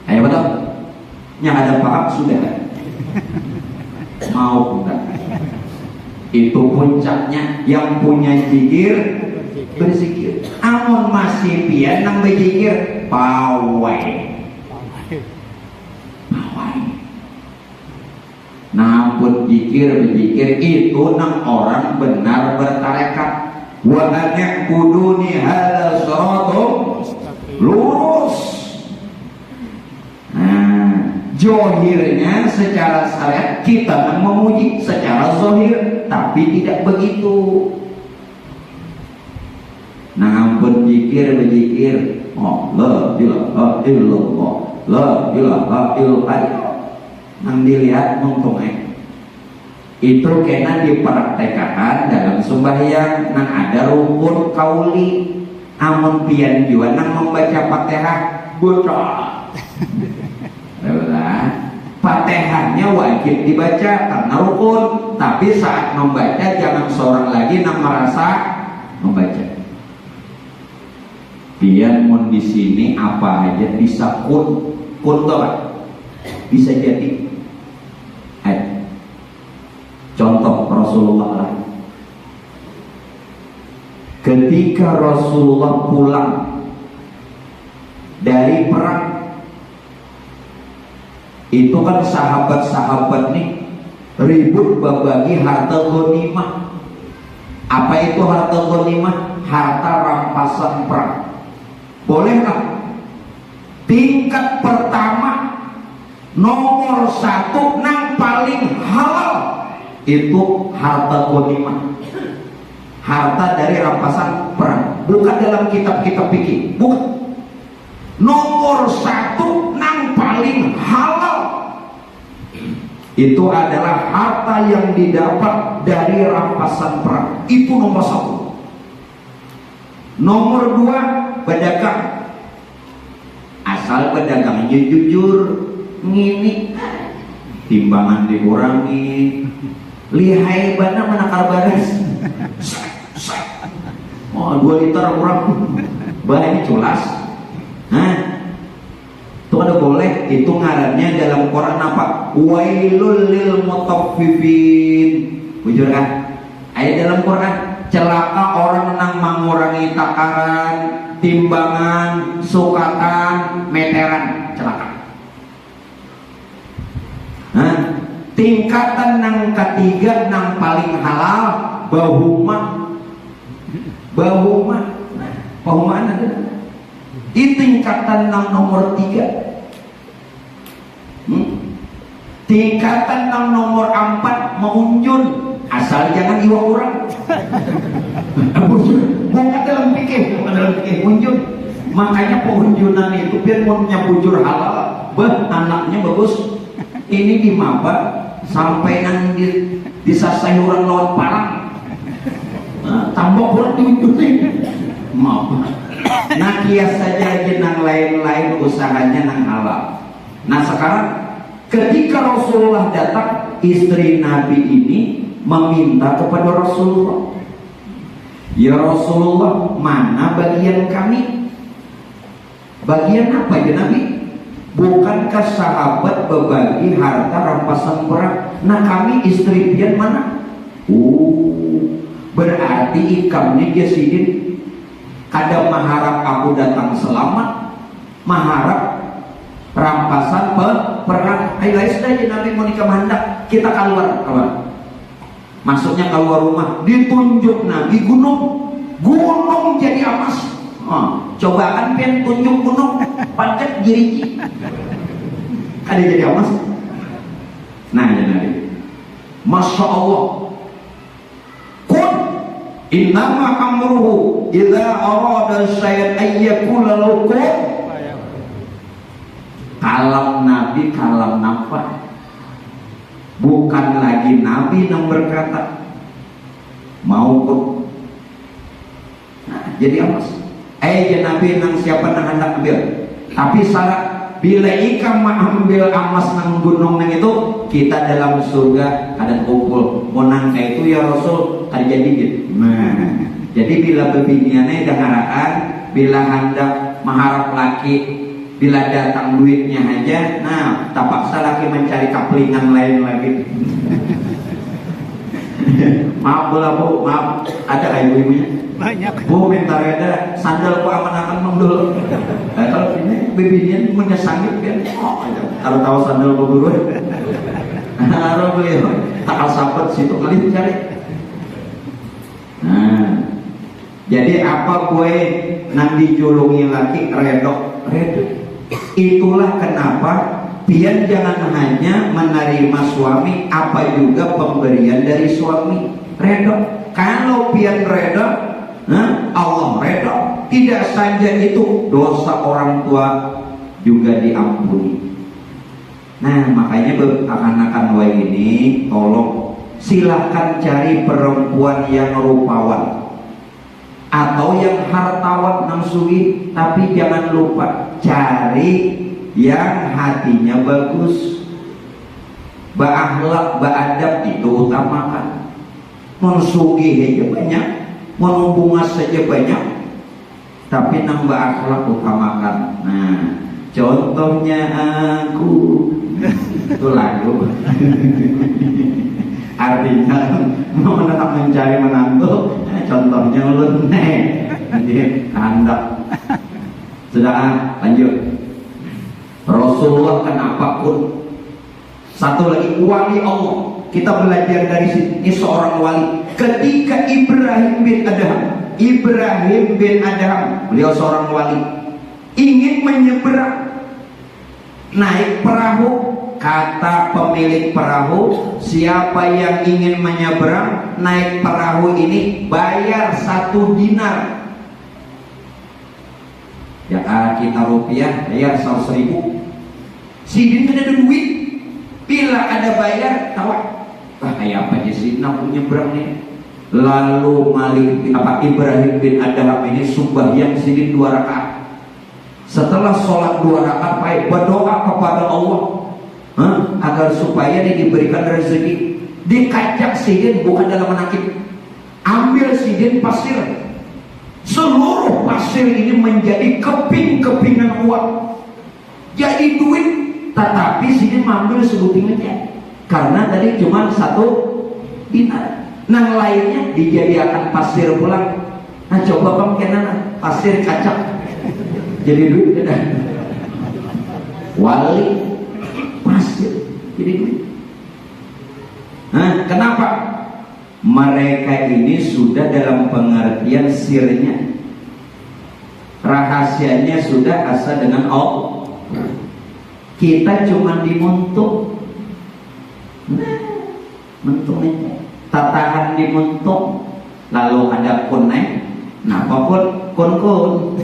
A: Ayo betul? Yang ada paham sudah mau enggak? Itu puncaknya yang punya zikir berzikir. Amun masih pian nang berzikir pawai. Namun zikir berzikir itu nang orang benar bertarekat. Wa an'buduni hadza siratum lurus. Johirnya secara syariat kita kan memuji secara zahir, tapi tidak begitu. Nah, berzikir la ilaha illallah, la ilaha illallah. Nang dilihat mengtongeng itu kena dipraktekkan dalam sembahyang. Nang ada rukun kauli, amun pian jua nang membaca Fatihah bocah. Fatihahnya wajib dibaca karena rukun, tapi saat membaca jangan seorang lagi yang merasa membaca. Biar mun di sini apa aja bisa kun bisa jadi. Contoh Rasulullah lah. Ketika Rasulullah pulang dari perang, itu kan sahabat-sahabat nih ribut berbagi harta ghanimah. Apa itu harta ghanimah? Harta rampasan perang. Boleh nggak? Tingkat pertama nomor 1 nang paling halal itu harta ghanimah. Harta dari rampasan perang. Bukan dalam kitab-kitab fikih. Bukan. Nomor 1 nang paling halal itu adalah harta yang didapat dari rampasan perang. Itu nomor 1. Nomor 2 pedagang. Asal pedagangnya jujur, ngini, timbangan dikurangi, lihai bana menakar baras. Oh 2 liter kurang, bahannya culas. Itu ada boleh. Itu ngarannya dalam Quran apa? Wailul lil mutaffifin. Bujur kan? Ayat dalam Quran, celaka orang nang mengurangi takaran, timbangan, sukatan, meteran, celaka. Tingkatan nang ketiga nang paling halal bahuma. Bahumaan ada. Di tingkatan nang nomor 3. Tingkatan nang nomor 4 mengunjun. Asal jangan iwa orang. Bukan dalam pikir unjun. Makanya pengunjunan itu biar punya bujur halal. Anaknya bagus. Ini di maba sampai nang disasai orang lawan parang. Tambah orang diunjunin. Maba. Nah kias saja jenang lain-lain usahanya nang halal. Nah sekarang ketika Rasulullah datang, istri Nabi ini meminta kepada Rasulullah, Ya Rasulullah, mana bagian kami? Bagian apa ya Nabi? Bukankah sahabat berbagi harta rampasan perang? Nah kami istri pian mana? Berarti ikamnya dia sidin kadang mengharap aku datang selamat, mengharap rampasan perang. Ayo guys, aja Nabi mau nikah hendak kita keluar, kawan. Maksudnya keluar rumah, ditunjuk Nabi gunung jadi emas. Coba kan pian tunjuk gunung, pancet jiriji. Ada jadi emas. Nah ya Nabi, Masya Allah. Kun innama amruhu idza arada syai'an ayyakula lahu kun. Kalam Nabi kalam nafas. Bukan lagi Nabi yang berkata mau pun. Nah, jadi emas. Ya Nabi nang siapa nang hendak ambil. Tapi syarat bila ikam ambil emas nang gunung nang itu, kita dalam surga ada kumpul. Mau nangka itu ya Rasul terjadi gitu. Nah, jadi bila bebiniannya dengarkan, bila hendak mengharap laki, bila datang duitnya aja, nah terpaksa lagi mencari kaplingan lain lagi. Maaf Bu, maaf, ada ibu-ibunya? Banyak. Bu minta reda sandal ku aman-aman mendul. Kalau ini bibirnya menyesangit kan. Kalau tahu sandal ku guru. Harus beli. Takal sahabat situ kali cari. Nah, jadi apa gue nang dijulungi laki redok. Itulah kenapa pian jangan hanya menerima suami, apa juga pemberian dari suami. Redok. Kalau pian redok, Allah redha. Tidak saja itu, dosa orang tua juga diampuni. Nah makanya akan-akan wa ini tolong silahkan cari perempuan yang rupawan atau yang hartawan nafsuhi, tapi jangan lupa cari yang hatinya bagus, berakhlak, beradab, itu utamakan. Mensugi aja banyak, menghubungan saja banyak, tapi nambah akhlak utamakan. Nah, contohnya aku itu lagu. Artinya mau tetap mencari menantu, contohnya ulun jadi kandak. Sudah lanjut. Rasulullah kenapa pun satu lagi wali Allah. Kita belajar dari sini, ini seorang wali. Ketika Ibrahim bin Adham, beliau seorang wali, ingin menyeberang, naik perahu, kata pemilik perahu, siapa yang ingin menyeberang naik perahu ini bayar 1 dinar. Ya kita rupiah bayar 100.000. Sidin ada duit, bila ada bayar tawa. Kayak apa aja sih nak nyebrang nih. Lalu Ibrahim bin Adham ini sembahyang sidin 2 rakaat. Setelah sholat 2 rakaat baik berdoa kepada Allah agar supaya dia diberikan rezeki. Dikajak sidin bukan dalam menakib, ambil sidin pasir, seluruh pasir ini menjadi keping-kepingan uang, jadi duit. Tetapi sidin mengambil sebuting aja karena tadi cuma 1 dinar. Nah lainnya dijadikan pasir pulang. Nah coba kamu kenana pasir kacak jadi duit tidak. Wali pasir jadi duit. Nah kenapa? Mereka ini sudah dalam pengertian sirnya, rahasianya sudah asa dengan Allah. Kita cuma dimuntuk. Mentungnya tatahan dimuntuk, lalu ada kunai. Nah pokok kun.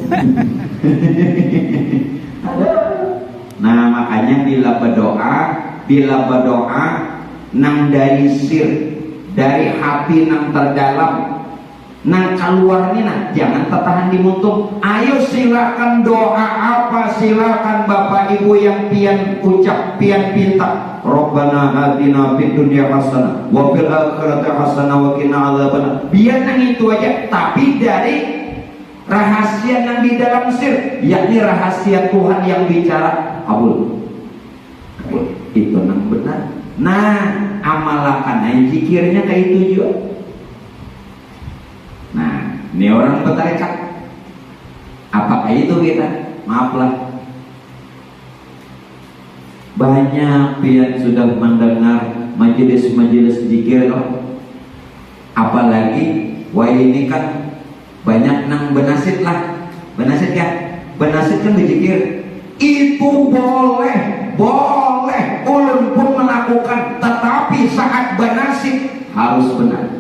A: Nah makanya bila berdoa nang dari sir, dari hati nang terdalam, nang keluarnya nah jangan tertahan dimuntuk. Ayo silakan doa apa silakan bapak ibu yang pian ucap, pian pinta, Rabbana atina fid dunya hasanah wa fil akhirati hasanah wa qina adzabannar. Biar nang itu aja, tapi dari rahasia yang di dalam sir, yakni rahasia Tuhan yang bicara, kabul. Itu nang benar. Nah, amalakan zikirnya kayak itu juga. Nah, ini orang bertarekat. Apakah itu kita? Maaflah, banyak yang sudah mendengar majelis-majelis zikir, apalagi wah ini kan banyak nang benasit lah, benasit ya, benasit kan berzikir itu boleh, ulun pun melakukan, tetapi saat benasit harus benar,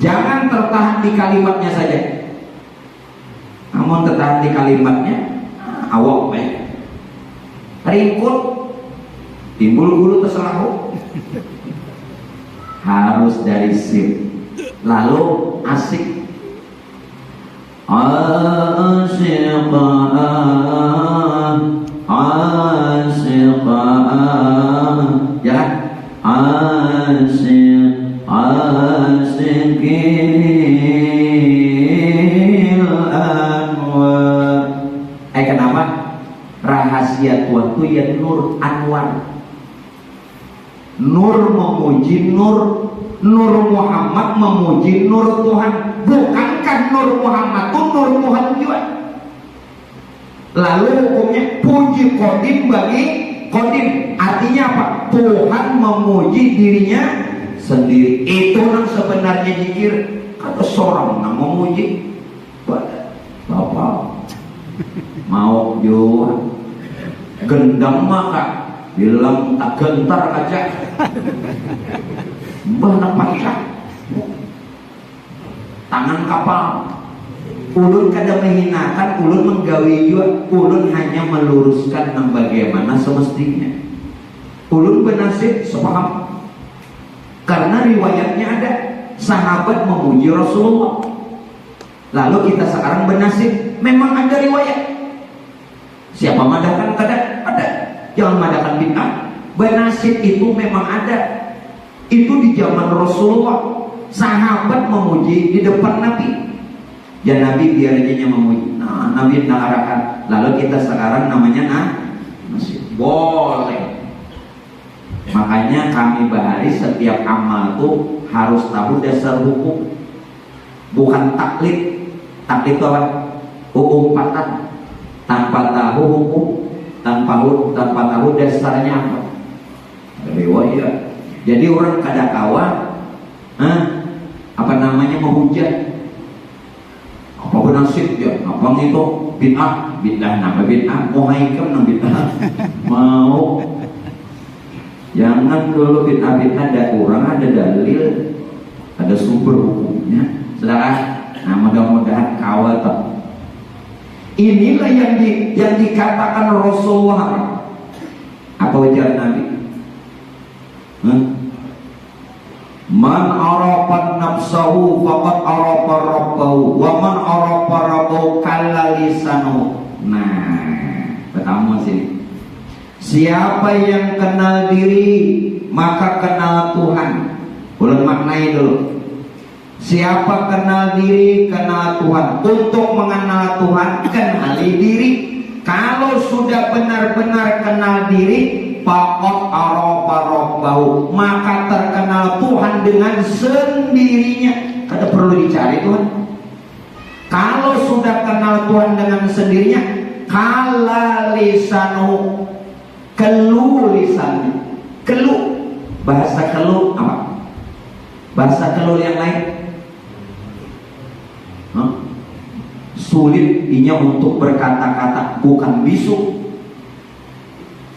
A: jangan tertahan di kalimatnya saja. Namun tertahan di kalimatnya, awak baik, ringkut, timbul bulu terselahu, harus dari sir, lalu asik, jalan, kenapa? Rahasia Tuhan itu ya nur anwar. Nur memuji nur, Nur Muhammad memuji nur Tuhan. Bukankah Nur Muhammad itu Nur Tuhan juga? Lalu hukumnya puji kodim bagi kodim. Artinya apa? Tuhan memuji dirinya sendiri. Itu yang sebenarnya zikir. Kata seorang yang memuji Bapak mau juga gendam maka bilang tak gentar aja banyak macam tangan kapal. Ulun kada menghinakan, ulun menggawi juga, ulun hanya meluruskan yang bagaimana semestinya. Ulun bernasib sepaham, karena riwayatnya ada sahabat memuji Rasulullah. Lalu kita sekarang bernasib, memang ada riwayat. Siapa madakan? Kada ada. Jangan madakan bid'ah. Bernasib itu memang ada. Itu di zaman Rasulullah. Sahabat memuji di depan Nabi. Ya Nabi biar aja memuji. Nah, Nabi mengarahkan. Lalu kita sekarang namanya nasib. Boleh. Makanya kami bahari setiap amal itu harus tahu dasar hukum. Bukan taklid. Taklid itu apa? Umpatan. Tanpa tahu hukum, tanpa tahu dasarnya apa. Riwayat. Jadi orang kada kawa, apa namanya menghujat. Apa bernasib ya? Apa itu bid'ah? Bid'ah nama bid'ah. Mau haikam nama bid'ah. Mau. Jangan dulu bid'ah ada orang, ada dalil, ada sumber hukumnya. Saudara, nah mudah-mudahan kawal tak. Inilah yang dikatakan Rasulullah. Apa ujar Nabi? Man arafa nafsahu faqad arafa rabbahu wa man arafa rabbahu kalla lisanu. Nah, pertama sini. Siapa yang kenal diri maka kenal Tuhan. Boleh maknai dulu. Siapa kenal diri, kenal Tuhan. Untuk mengenal Tuhan, kenali diri. Kalau sudah benar-benar kenal diri, faqad arafa rabbahu, maka terkenal Tuhan dengan sendirinya. Kada perlu dicari Tuhan. Kalau sudah kenal Tuhan dengan sendirinya, kala lisanu, keluh lisannya. Keluh. Bahasa keluh apa? Bahasa keluh yang lain. Sulit inya untuk berkata-kata, bukan bisu.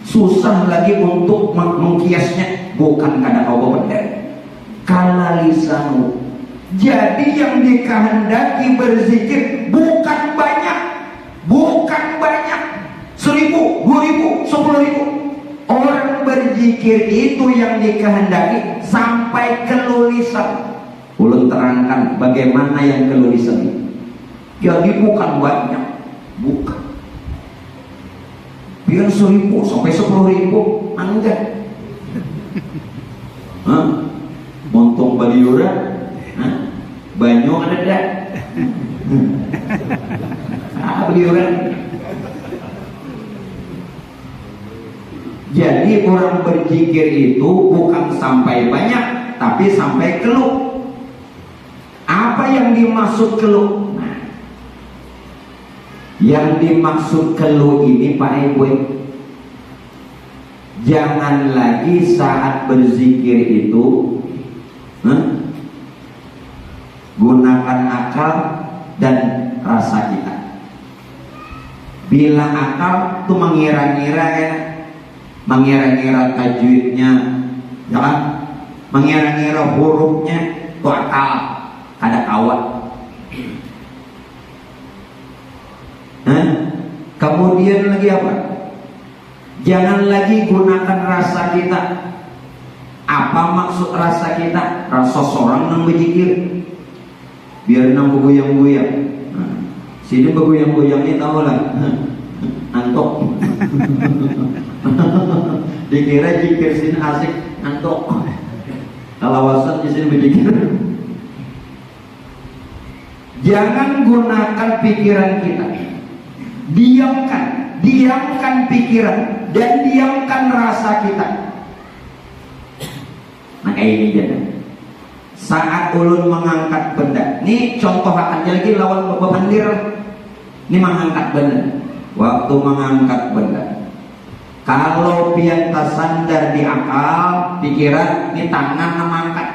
A: Susah lagi untuk mengkiasnya, bukan kada kau benar. Kala lisanu. Jadi yang dikehendaki berzikir bukan banyak, bukan banyak. 1.000, 2.000, 10.000. Orang berzikir itu yang dikehendaki sampai kelulisan. Ulun terangkan bagaimana yang kelulisan itu. Jadi bukan banyak, bukan. pikiran 1.000 sampai 10.000 enggak. Montong baliura, banyu ada dah. Baliura. Jadi orang berzikir itu bukan sampai banyak, tapi sampai keluh. Apa yang dimaksud keluh? Nah, yang dimaksud keluh ini Pak Ibu, jangan lagi saat berzikir itu gunakan akal dan rasa kita. Bila akal itu mengira-ngira ya, mengira-ngira tajwidnya, ya kan? Mengira-ngira hurufnya itu akal, ada kawat. Kemudian lagi apa? Jangan lagi gunakan rasa kita. Apa maksud rasa kita? Rasa seorang yang berzikir, biar nang bergoyang-goyang. Sini bergoyang-goyang ini tahu lah, antok. Dikira zikir sini asik, antok. Kalawasan di sini berzikir. Jangan gunakan pikiran kita. Diamkan pikiran dan diamkan rasa kita. Nah kayak ini jadi. Saat ulun mengangkat benda, ini contoh aja lagi lawan bebandir. Ini mengangkat benda. Waktu mengangkat benda, kalau pian sandar di akal, pikiran, ini tangan mengangkat.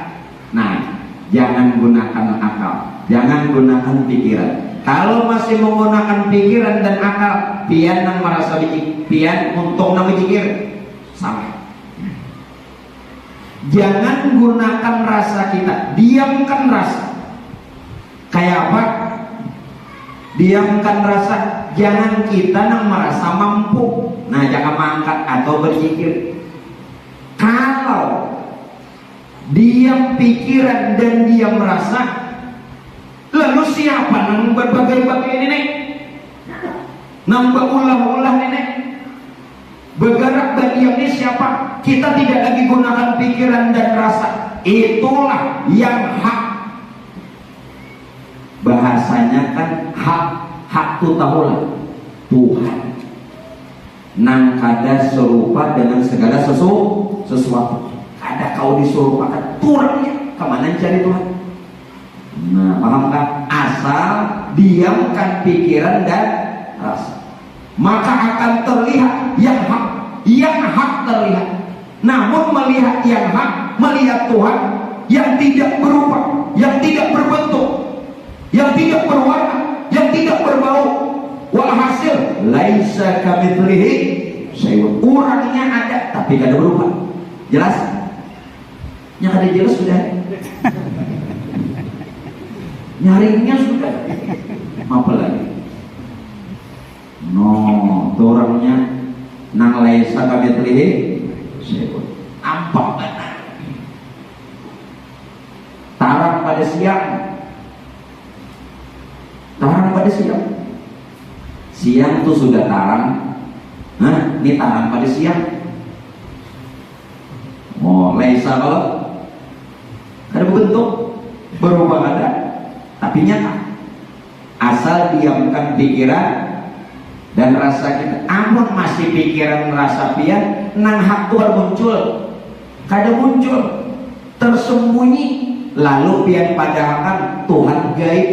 A: Nah, jangan gunakan akal, jangan gunakan pikiran. Kalau masih menggunakan pikiran dan akal, pian yang merasa pian untuk nama zikir salah. Jangan gunakan rasa kita, diamkan rasa. Kayak apa? Diamkan rasa. Jangan kita yang merasa mampu. Nah, jangan mengangkat atau berzikir. Kalau diam pikiran dan diam rasa, lalu siapa yang berbagai-bagai ini? Nambah ulah-ulah ini. Bergerak dan diam ini siapa? Kita tidak lagi gunakan pikiran dan rasa. Itulah yang hak. Bahasanya kan hak itu tahulah Tuhan. Nang kada serupa dengan segala sesuatu. Ada kau diserupakan turunnya kemana cari Tuhan? Nah, pahamkah? Asal diamkan pikiran dan rasa, maka akan terlihat yang hak terlihat. Namun melihat yang hak, melihat Tuhan yang tidak berupa, yang tidak berbentuk, yang tidak berwarna, yang tidak berbau. Walhasil laisa kamitslihi syai'un. Orangnya ada tapi tidak berupa. Jelas? Yang ada jelas sudah. Nyaringnya sudah. Apa lagi? No, orangnya nang laisa kamitslihi syai'un. Ampak benar. Tarang pada siang. Tarang pada siang. Siang itu sudah tarang. Nah, ini tarang pada siang. Oh, laisa kalau ada bentuk berubah ada, tapi nyata. Asal diamkan pikiran dan rasa kita. Amun masih pikiran rasa pian, nang hak Tuhan muncul, kada muncul, tersembunyi. Lalu pian padahalkan Tuhan gaib.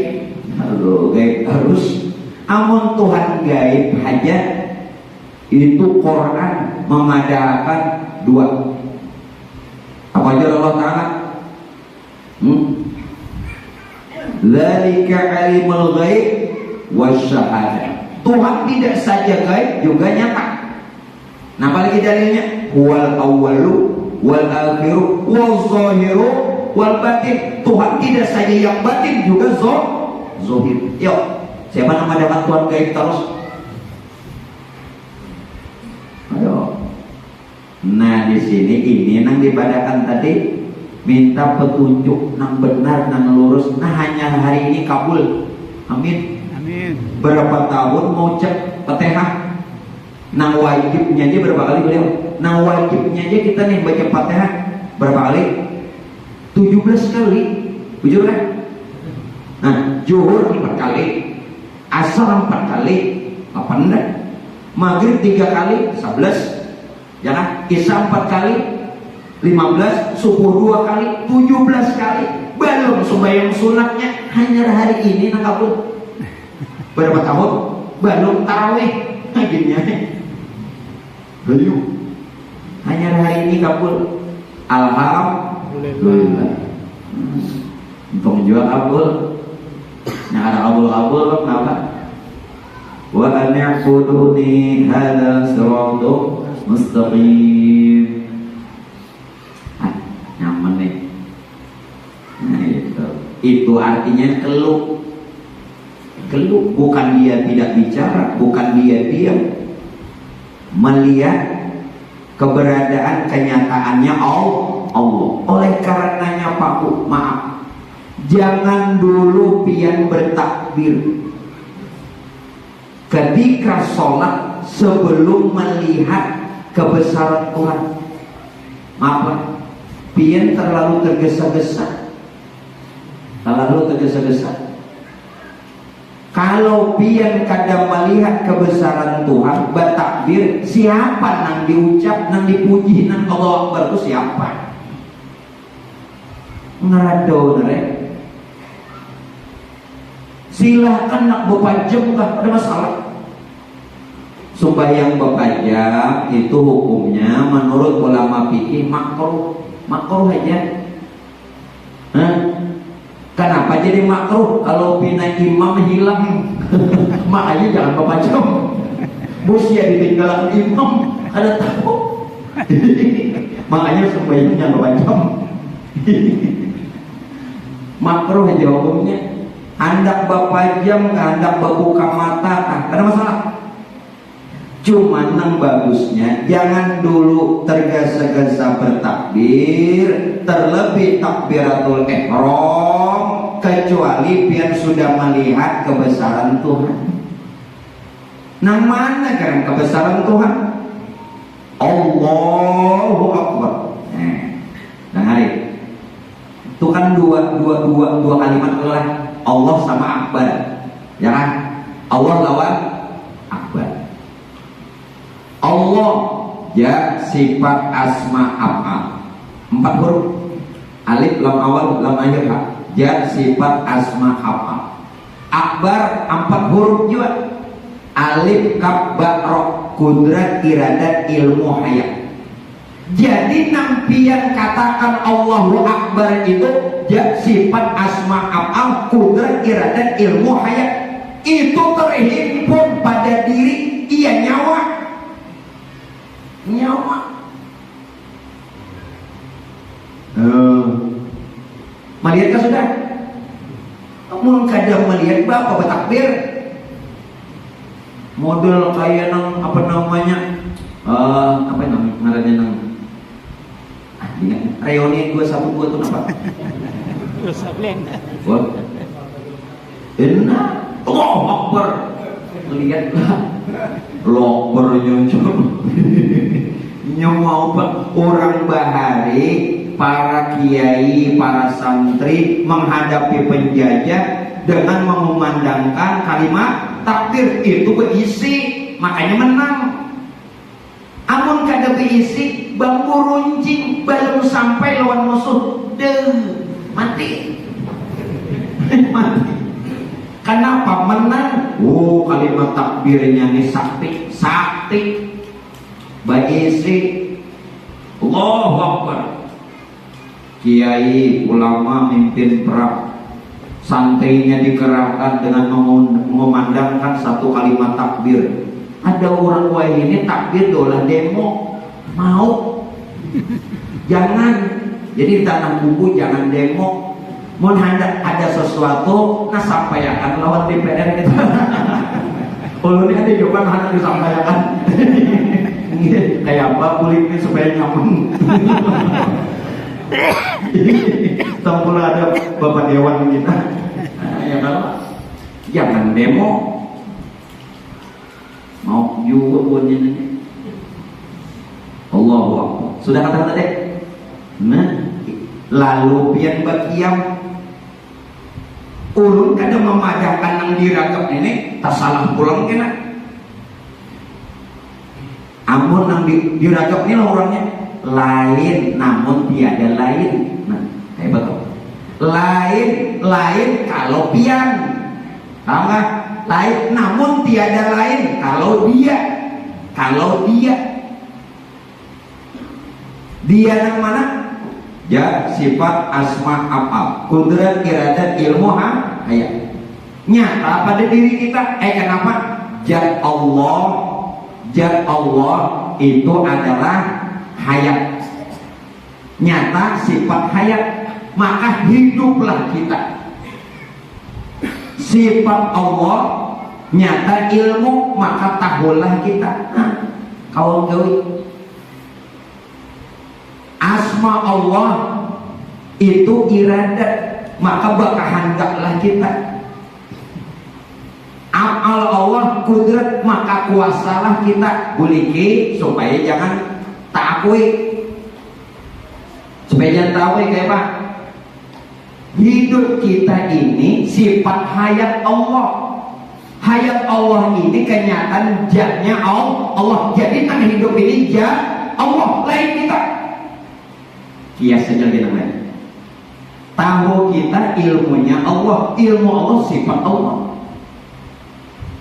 A: Halo, gaib harus. Amun Tuhan gaib aja, itu Quran memadahkan dua. Apa aja Allah Ta'ala? Dzalika alimul ghaib wasyahadah. Tuhan tidak saja gaib, juga nyata. Nah, apalagi dalilnya? Wal awwalu wal akhiru wal zahiru wal batin. Tuhan tidak saja yang batin, juga zahir. Yuk, siapa nama dapat Tuhan gaib terus? Ayo. Nah, di sini ini nang dibadakan tadi minta petunjuk nang benar nang lurus. Nah, hanya hari ini kabul. Amin. Amin. Berapa tahun mau cek Fatihah? Nah wajibnya aja berapa kali beliau? Nah wajibnya aja kita nih baca Fatihah berapa kali? 17 kali. Jujur kan? Nah, zuhur 4 kali, asar 4 kali, apa enggak? Maghrib 3 kali, 11. Ya kan? Isya 4 kali, 15, subuh 2 kali, 17 kali. Belum sembahyang sunatnya hanya hari ini nak kabul. Berapa tahun? Belum tarawih. Akhirnya. Belum. Hanya hari ini kabul. Alhamdulillah. Untung juga kabul. Nah ada kabul-kabul kenapa? Wa an ya'buduni hadza siratun mustaqim. Nyaman nih. Nah itu artinya keluh. Keluh bukan dia tidak bicara, bukan dia diam. Melihat keberadaan kenyataannya Allah. Oleh karenanya Pak Bu, maaf, jangan dulu pian bertakbir ketika sholat sebelum melihat kebesaran Tuhan. Maaf, pian terlalu tergesa-gesa. Kalau pian kadang melihat kebesaran Tuhan bertakbir, siapa nang diucap, nang dipuji, nang Allahu Akbar itu siapa? Ngerado nere. Silahkan nak bepajam kah, ada masalah. Sembahyang bepajam itu hukumnya menurut ulama fikih makruh aja. Kenapa jadi makruh? Kalau pindah imam hilang, makanya jangan bepajam. Bos ya ditinggalkan imam, ada tahu. Makanya sembahyang jangan bepajam. Makruh aja hukumnya. Hendak bepajam, hendak berbuka mata, ada masalah. Cuman yang bagusnya jangan dulu tergesa-gesa bertakbir, terlebih takbiratul ihram, kecuali pian sudah melihat kebesaran Tuhan. Nah mana kan kebesaran Tuhan? Allahu Akbar. Nah hari itu kan dua kalimat lah, Allah sama Akbar, ya kan? Allah lawan Akbar. Allah ya sifat asma af'al 4 huruf, alif lam awal lam akhir ha. Ya sifat asma af'al. Akbar 4 huruf juga, alif kaf ba ra, kudrat iradat ilmu hayat. Jadi nampian katakan Allahu Akbar itu ya sifat asma af'al, kudrat iradat ilmu hayat. Itu terhimpun pada diri ia nyawa. Melihat kan sudah? Kamu kadang melihat bapak bertakbir model kayak nang apa namanya ngarannya nang reuni 212 itu apa? Wah, enak. Allahu Akbar. Lihatlah lopernya mau orang bahari, para kiai, para santri menghadapi penjajah dengan mengumandangkan kalimat takbir itu berisi, makanya menang. Amun kada berisi, bambu runcing belum sampai lawan musuh, mati. Mati. Kenapa menang? Oh, kalimat takbirnya ini sakti. Berisi. Allahu Akbar. Kiai, ulama, mimpin perang, santrinya dikerahkan dengan mengumandangkan satu kalimat takbir. Ada orang wah ini takbir dolah demo, mau? Jangan. Jadi tanah buku jangan demo. Mau hendak ada sesuatu, nah sampaikan lawan DPR kita. Kalau ini ada jawaban hendak disampaikan. Kayak apa kulitnya supaya nyaman. Tampil ada bapak dewan kita. Ya kan? Jangan demo. Mau juga punya Allahu Akbar. Sudah kata tadi. Nah, lalu pian bakiam ulun kadang memadahkan yang diragap ini tak salah pulang kena. Amun yang diragap ini orangnya lain, namun tiada lain. Nah, kayak betul. Lain kalau pian, tahu nggak? Lain, namun tiada lain kalau dia. Dia yang mana? Ya, sifat asma af'al, kudrat, iradat, ilmu, hayat. Nyata pada diri kita. Kenapa? Zat Allah itu adalah hayat. Nyata sifat hayat, maka hiduplah kita. Sifat Allah nyata ilmu, maka tahulah kita. Kawan gawi. Asma Allah itu iradat, maka bakahandaklah kita. Af'al Allah kudrat, maka kuasalah kita. Buliki supaya jangan takui. Supaya jangan tahu kayak apa? Hidup kita ini sifat hayat Allah. Hayat Allah ini kenyataan zatnya Allah. Jadi tanda hidup ini zat Allah, lain kita. Kias saja kita lain. Tahu kita ilmunya Allah, ilmu Allah sifat Allah.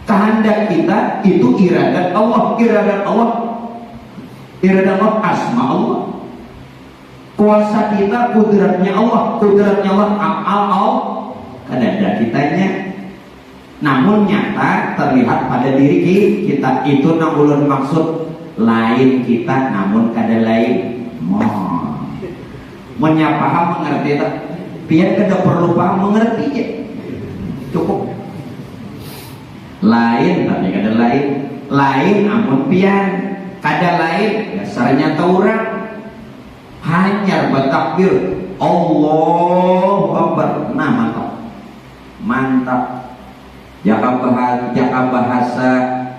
A: Kehendak kita itu iradat Allah, iradat Allah asma Allah. Kuasa kita kudratnya Allah, af'al kadada kitanya. Namun nyata terlihat pada diri kita. Itu nang ulun maksud lain kita, namun kada lain. Menyapaham mengerti tak? Pian kada perlu paham mengerti je. Cukup. Lain tapi kada lain. Lain amun pian kada lain dasarnya taurang. Hanyar bertakbir Allahu Akbar. Nah, mantap. Jaka bahasa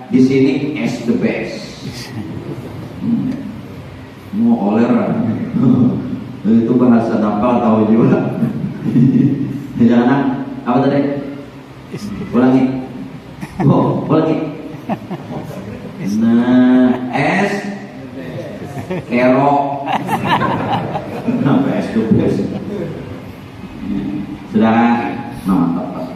A: di sini is the best. Mau oleh itu bahasa apa tahu juga. Jangan apa tadi? Ulangi. Ulangi. Nah, es kerok. Kenapa es the best? Sudah, mantap.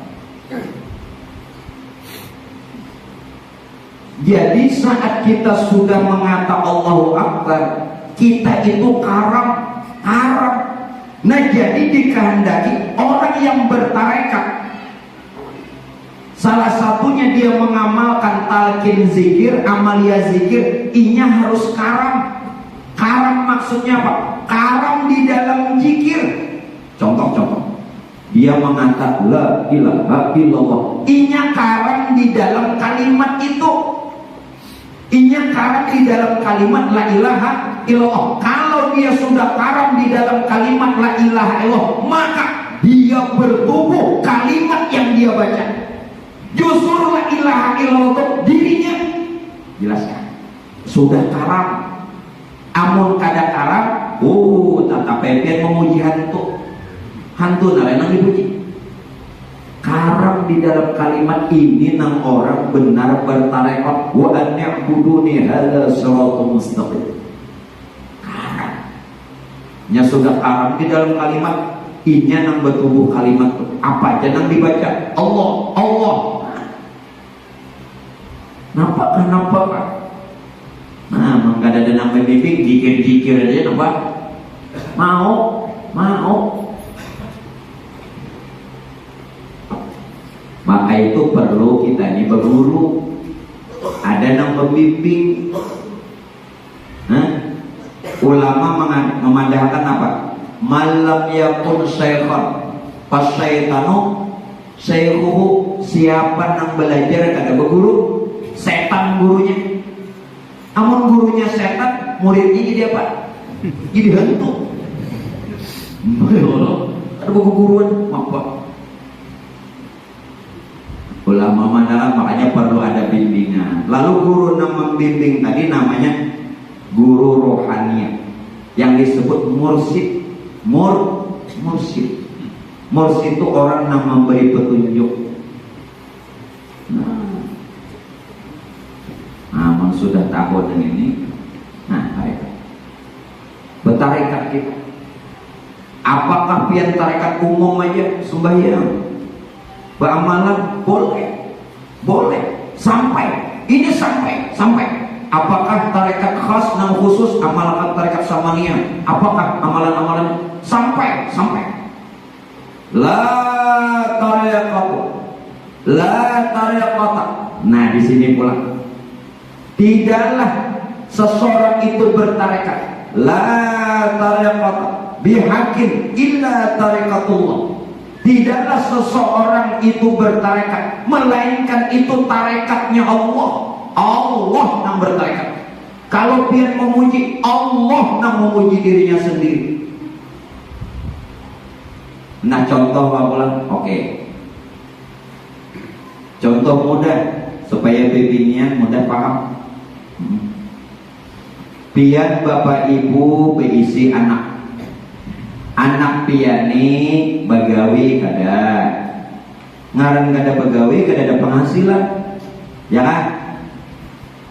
A: Jadi saat kita sudah mengata Allahu Akbar, kita itu karam. Nah, jadi dikehendaki orang yang bertarekat, salah satunya dia mengamalkan talqin zikir, amalia zikir, inya harus karam. Karam maksudnya apa? Karam di dalam zikir. Contoh. Dia mengatakan la ilaha illallah, inya karam di dalam kalimat itu. Inya karam di dalam kalimat la ilaha illallah. Kalau dia sudah karam di dalam kalimat la ilaha illallah, maka dia bertubuh kalimat yang dia baca. Justru la ilaha illallah dirinya jelaskan sudah karam. Amun kada karam, tata pepen memuji hantu narenang dipuji. Karam di dalam kalimat ini nang orang benar bertarekat wa an ya'buduni hadza shiratal mustaqim. Karam. Nya sudah karam di dalam kalimat, inya nang bertubuh kalimat apa aja nang dibaca Allah. Nampak? Nah, maka ada nang bimbing dikir aja nampak. Mau. Maka itu perlu kita ini berguru. Ada yang membimbing. Ulama memandangkan apa? Malam yakun syaikhon pasyaitanu syaihuhu. Siapa yang belajar kada berguru, setan gurunya. Amun gurunya setan, muridnya jadi apa? Jadi hantu. Ada buku guruan apa? Ulama mana makanya perlu ada bimbingan. Lalu guru yang membimbing tadi namanya guru rohani yang disebut mursyid. Mursyid. Mursyid itu orang yang memberi petunjuk. Nah, sudah tahu dengan ini. Nah, tarekat. Bertarekat kita. Apakah pian tarekat umum aja sembahyang? Beramalan boleh, sampai apakah tarekat khas dan khusus amalkan tarekat samaniyah, apakah amalan-amalan sampai la tariqata. Nah, di sini pula tidaklah seseorang itu bertarekat la tariqata bihaqqin illa tariqatullah. Tidaklah seseorang itu bertarekat melainkan itu tarekatnya Allah. Allah yang bertarekat. Kalau dia memuji Allah yang memuji dirinya sendiri. Nah, contoh apa? Oke. Contoh mudah supaya bibinian mudah paham. Pian bapak ibu berisi anak. Anak piani bagawi kada ngaran kada bagawi kada ada penghasilan, ya kan?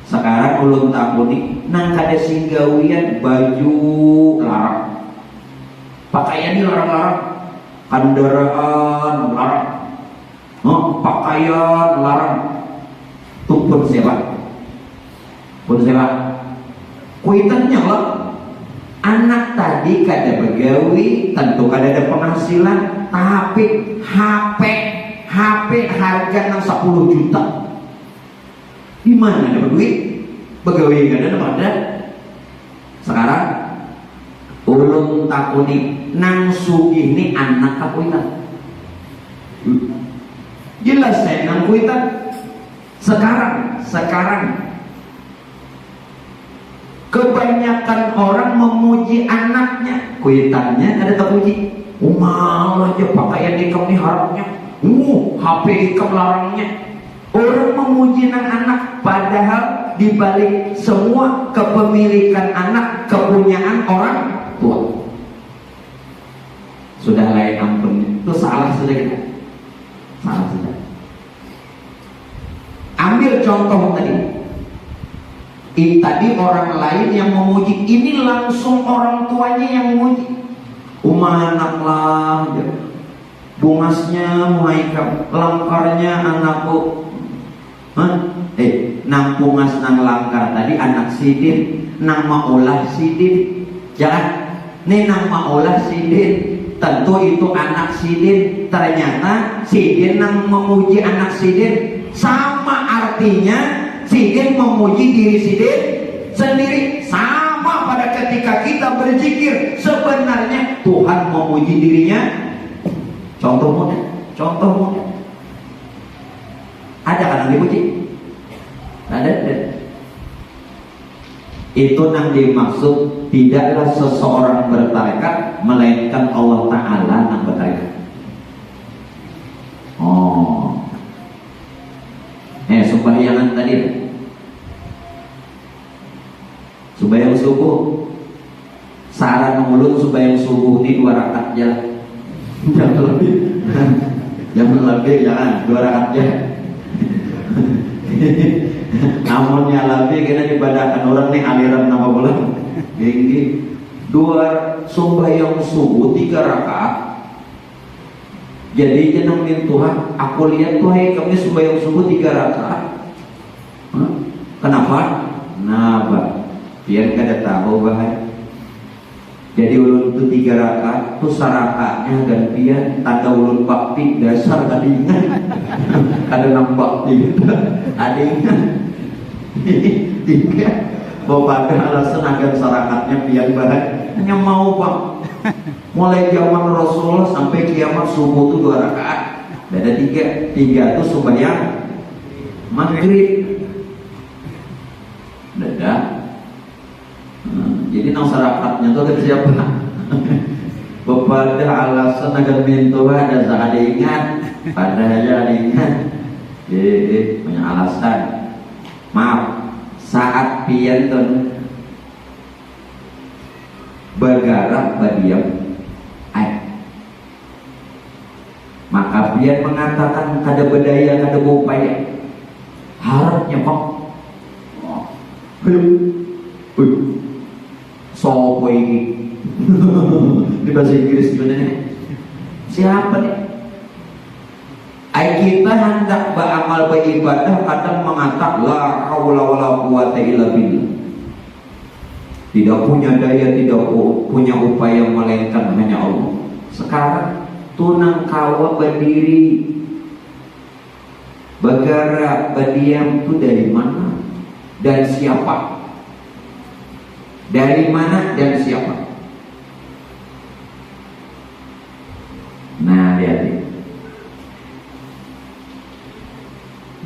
A: Sekarang ulun takuni nang kada singgawian baju larang, pakaian ini larang-larang, kendaraan larang, pakaian larang, tuh pun sewa, kuitannya lah. Anak tadi kada begawi, tentu kada ada penghasilan, tapi HP harga 10 juta. Di mana ada duit? Begawi kada ada. Sekarang ulun takuni nang sugih ni anak kakuitan. Jelas saya nang kuitan. Sekarang kebanyakan orang memuji anaknya, kuitannya ada terpuji. Malah aja pakaian ikam nih harapnya, HP ikam larangnya. Orang memuji anak, padahal dibalik semua kepemilikan anak kepunyaan orang tua. Sudah lain ampun, itu salah sudah kita. Salah sudah. Ambil contoh tadi. Tadi orang lain yang memuji, ini langsung orang tuanya yang memuji. Anak lah, bungasnya muhaikam, langkarnya anakku. Nang bungas nang langkar tadi anak sidin, nang maulah sidin, jangan. Nih nang maulah sidin, tentu itu anak sidin. Ternyata sidin nang memuji anak sidin, sama artinya. Sidin memuji diri sidin sendiri. Sama pada ketika kita berzikir, sebenarnya Tuhan memuji dirinya. Contoh mudah. Ada kan yang dipuji? Ada. Itu yang dimaksud tidaklah seseorang bertarekat melainkan Allah Ta'ala yang bertarekat. Sembahyangan tadi, sembahyang subuh, saran mulut sembahyang subuh ini 2 rakaat aja, jangan lebih, jangan 2 rakaat aja. Namunnya lebih kita dibadakan orang nih aliran nama bulan, tinggi 2 sembahyang subuh 3 rakaat. Jadi jenengin Tuhan, aku lihat tuh kami sembahyang subuh 3 rakaat. Kenapa? Nah, biar kada tahu bahaya. Jadi ulun itu 3 rakaat, tuh sarakatnya gantian tanda ulun bakti dasar kadingan. Kada nang bakti, adingan. 3. Bapak alasan agar sarakatnya biar bahaya. Hanya mau bang. Mulai zaman Rasulullah sampai kiamat subuh itu 2 rakaat. Beda 3 itu sembahyang maghrib. Beda. Jadi nang sarakatnya itu ada siapa? Bepada alasan agar mintuha ada saat ingat, pada aja ingat.
B: Banyak alasan. Maaf, saat pian ton bergerak berdiam, maka pian mengatakan kada berdaya, kada berupaya. Harapnya kok, sopo ini. Di bahasa Inggris sebenarnya siapa nih? Kita hendak beramal beribadah kadang mengatakan la haula wala quwata illa billah. Tidak punya daya, tidak punya upaya melainkan hanya Allah. Sekarang tunang kawa berdiri, bergerak, berdiam itu dari mana dan siapa? Dari mana dan siapa? Nah, lihat.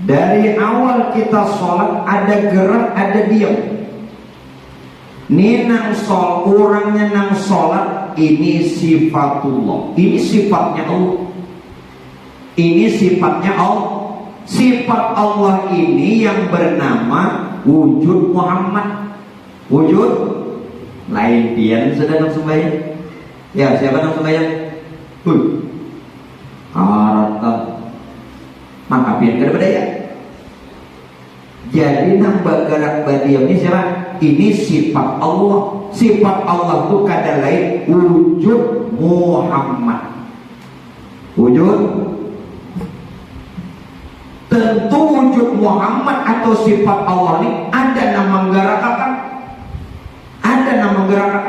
B: Dari awal kita sholat ada gerak, ada diam. Ini nang sholat, orangnya nang sholat, ini sifatullah. Ini sifatnya Allah. Ini sifatnya Allah. Sifat Allah ini yang bernama wujud Muhammad. Wujud lain pian sedang sembahyang. Ya, siapa nang sembahyang? Harata. Maka pian kada berdaya. Jadi nang bergerak berdiam ini siapa? Ini sifat Allah. Sifat Allah itu kada lain wujud Muhammad. Wujud. Tentu wujud Muhammad atau sifat Allah ini ada nama menggerakkan. Ada nama menggerakkan.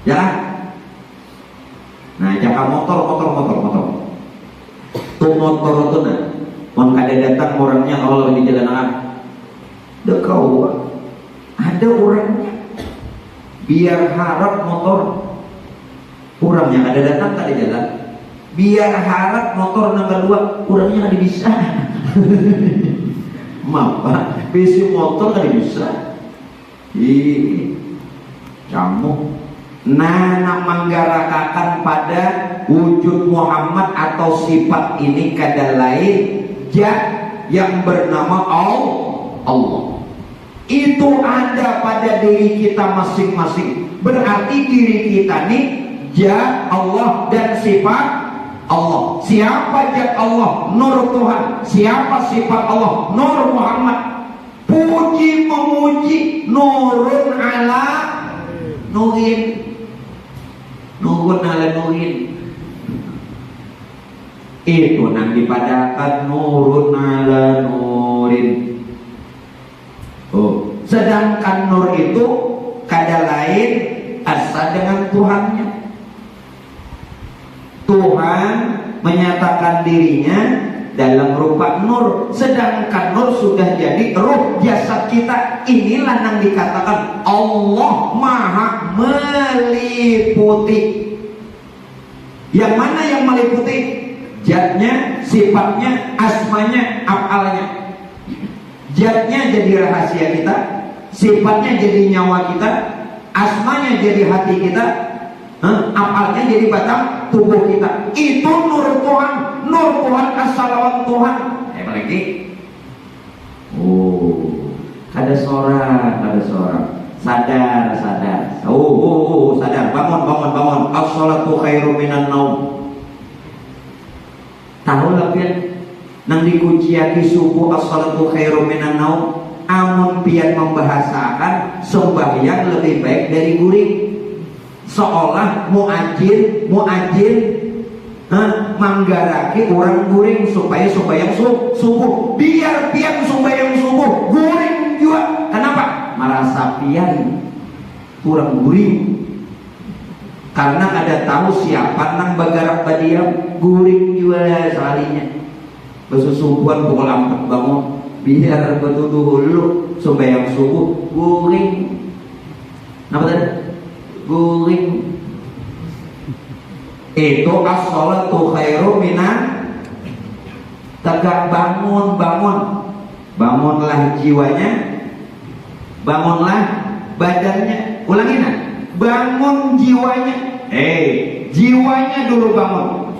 B: Ya. Nah, jangan motor. Tuh motor itu nah. Mau kada datang orangnya kalau di jalanan. Dekau. Ada orangnya. Biar harap motor. Orangnya kada datang kada jalan. Biar harap motor nomor 2 orangnya kada bisa. Maaf Pak, besi motor kada bisa. Ih, kamu. Nah, menggerakkan pada wujud Muhammad atau sifat ini kada lain yang bernama Allah. Itu ada pada diri kita masing-masing. Berarti diri kita nih zat Allah dan sifat Allah. Siapa zat Allah? Nur Tuhan. Siapa sifat Allah? Nur Muhammad. Puji memuji nurun ala nurin. Nurun ala nurin. Itu nang dipadakan nurun ala nurin. Sedangkan nur itu kada lain asa dengan Tuhannya. Tuhan menyatakan dirinya dalam rupa nur, sedangkan nur sudah jadi ruh jasad kita. Inilah yang dikatakan Allah Maha meliputi. Yang mana yang meliputi? Zatnya, sifatnya, asmanya, afalnya. Zatnya jadi rahasia kita, sifatnya jadi nyawa kita, asmanya jadi hati kita, afalnya jadi batang tubuh kita. Itu nur Tuhan. Nur Tuhan as-salawat Tuhan. Lagi. Ada seorang. Sadar. Sadar. Bangun. As-salatu khairum minan naum. Tahu lah pian nang dikuciaki subuh as-salatu khairum minan naum. Amun pian membahasakan sembahyang lebih baik dari guring. Seolah muadzin manggaraki orang guring supaya sembahyang subuh. Biar pian sembahyang subuh guring juga. Kenapa? Merasa pian kurang guring. Karena ada tahu siapa nang bergerak berdiam guring juga sekalinya. Besusubuhan pukul 4 bangun. Biar betul dulu sembahyang subuh guring. Apa tadi? Guring. Itu as-salatu khairum minan. Tegak bangunlah jiwanya, bangunlah badannya. Ulangin nah. Bangun jiwanya. Jiwanya dulu bangun.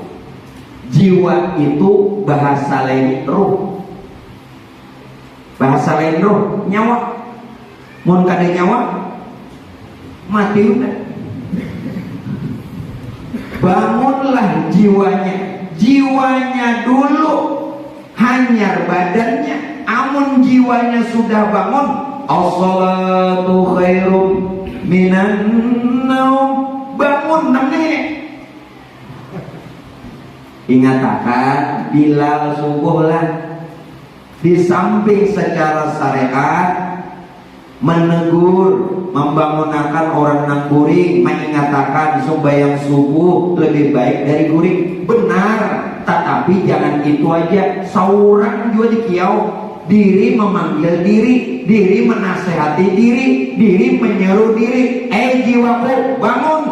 B: Jiwa itu bahasa lain ruh. Bahasa lain ruh, nyawa. Mun kada nyawa, mati udah. Bangunlah jiwanya. Jiwanya dulu hanyar badannya. Amun jiwanya sudah bangun, as-salatu khairum minan naum. Bangun namanya. Ingat akan Bilal subuh lah. Di samping secara syariat menegur, membangunkan orang nang guring, mengatakan sembahyang subuh lebih baik dari guring. Benar, tetapi jangan itu aja. Seorang juga dikiau, diri memanggil diri, diri menasehati diri, diri menyeru diri. Jiwaku bangun,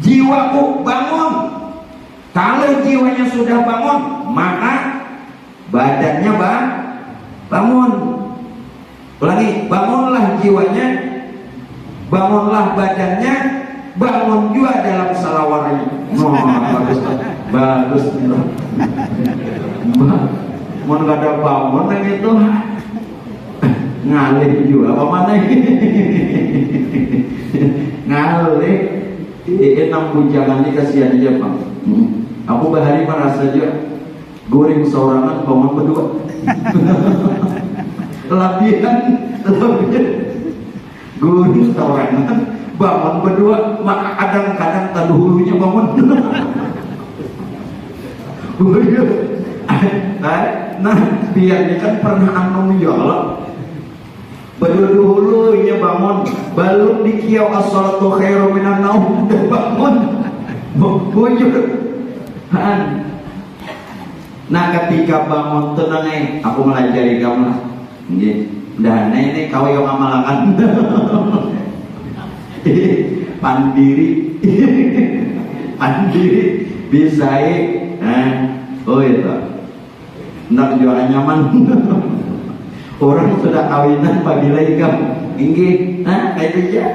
B: jiwaku bangun. Kalau jiwanya sudah bangun, maka badannya bangun. Ulangi, bangunlah jiwanya, bangunlah badannya, bangun juga dalam salawarnya. Oh, bagus. Mau nggak ada bangun kan itu ngalih juga apa mana ngalih. Enam bujangan ini kasihan aja Bang. Aku bahari merasa aja goreng seorangan bangun berdua. Latihan goreng seorangan bangun berdua, maka kadang-kadang terdahulunya bangun. Nah, biarnya kan pernah anu ya Allah. Berdahulunya bangun, belum dikiau as-salatu khairum minan naum, udah bangun. Bujur. Nah, ketika bangun tenang aku melajari kamu lah. Dan ini kau yang amalakan. Pandiri bisa oh itu nak jualan nyaman. Orang sudah kawinan pagi lagi kamu inggih kayak aja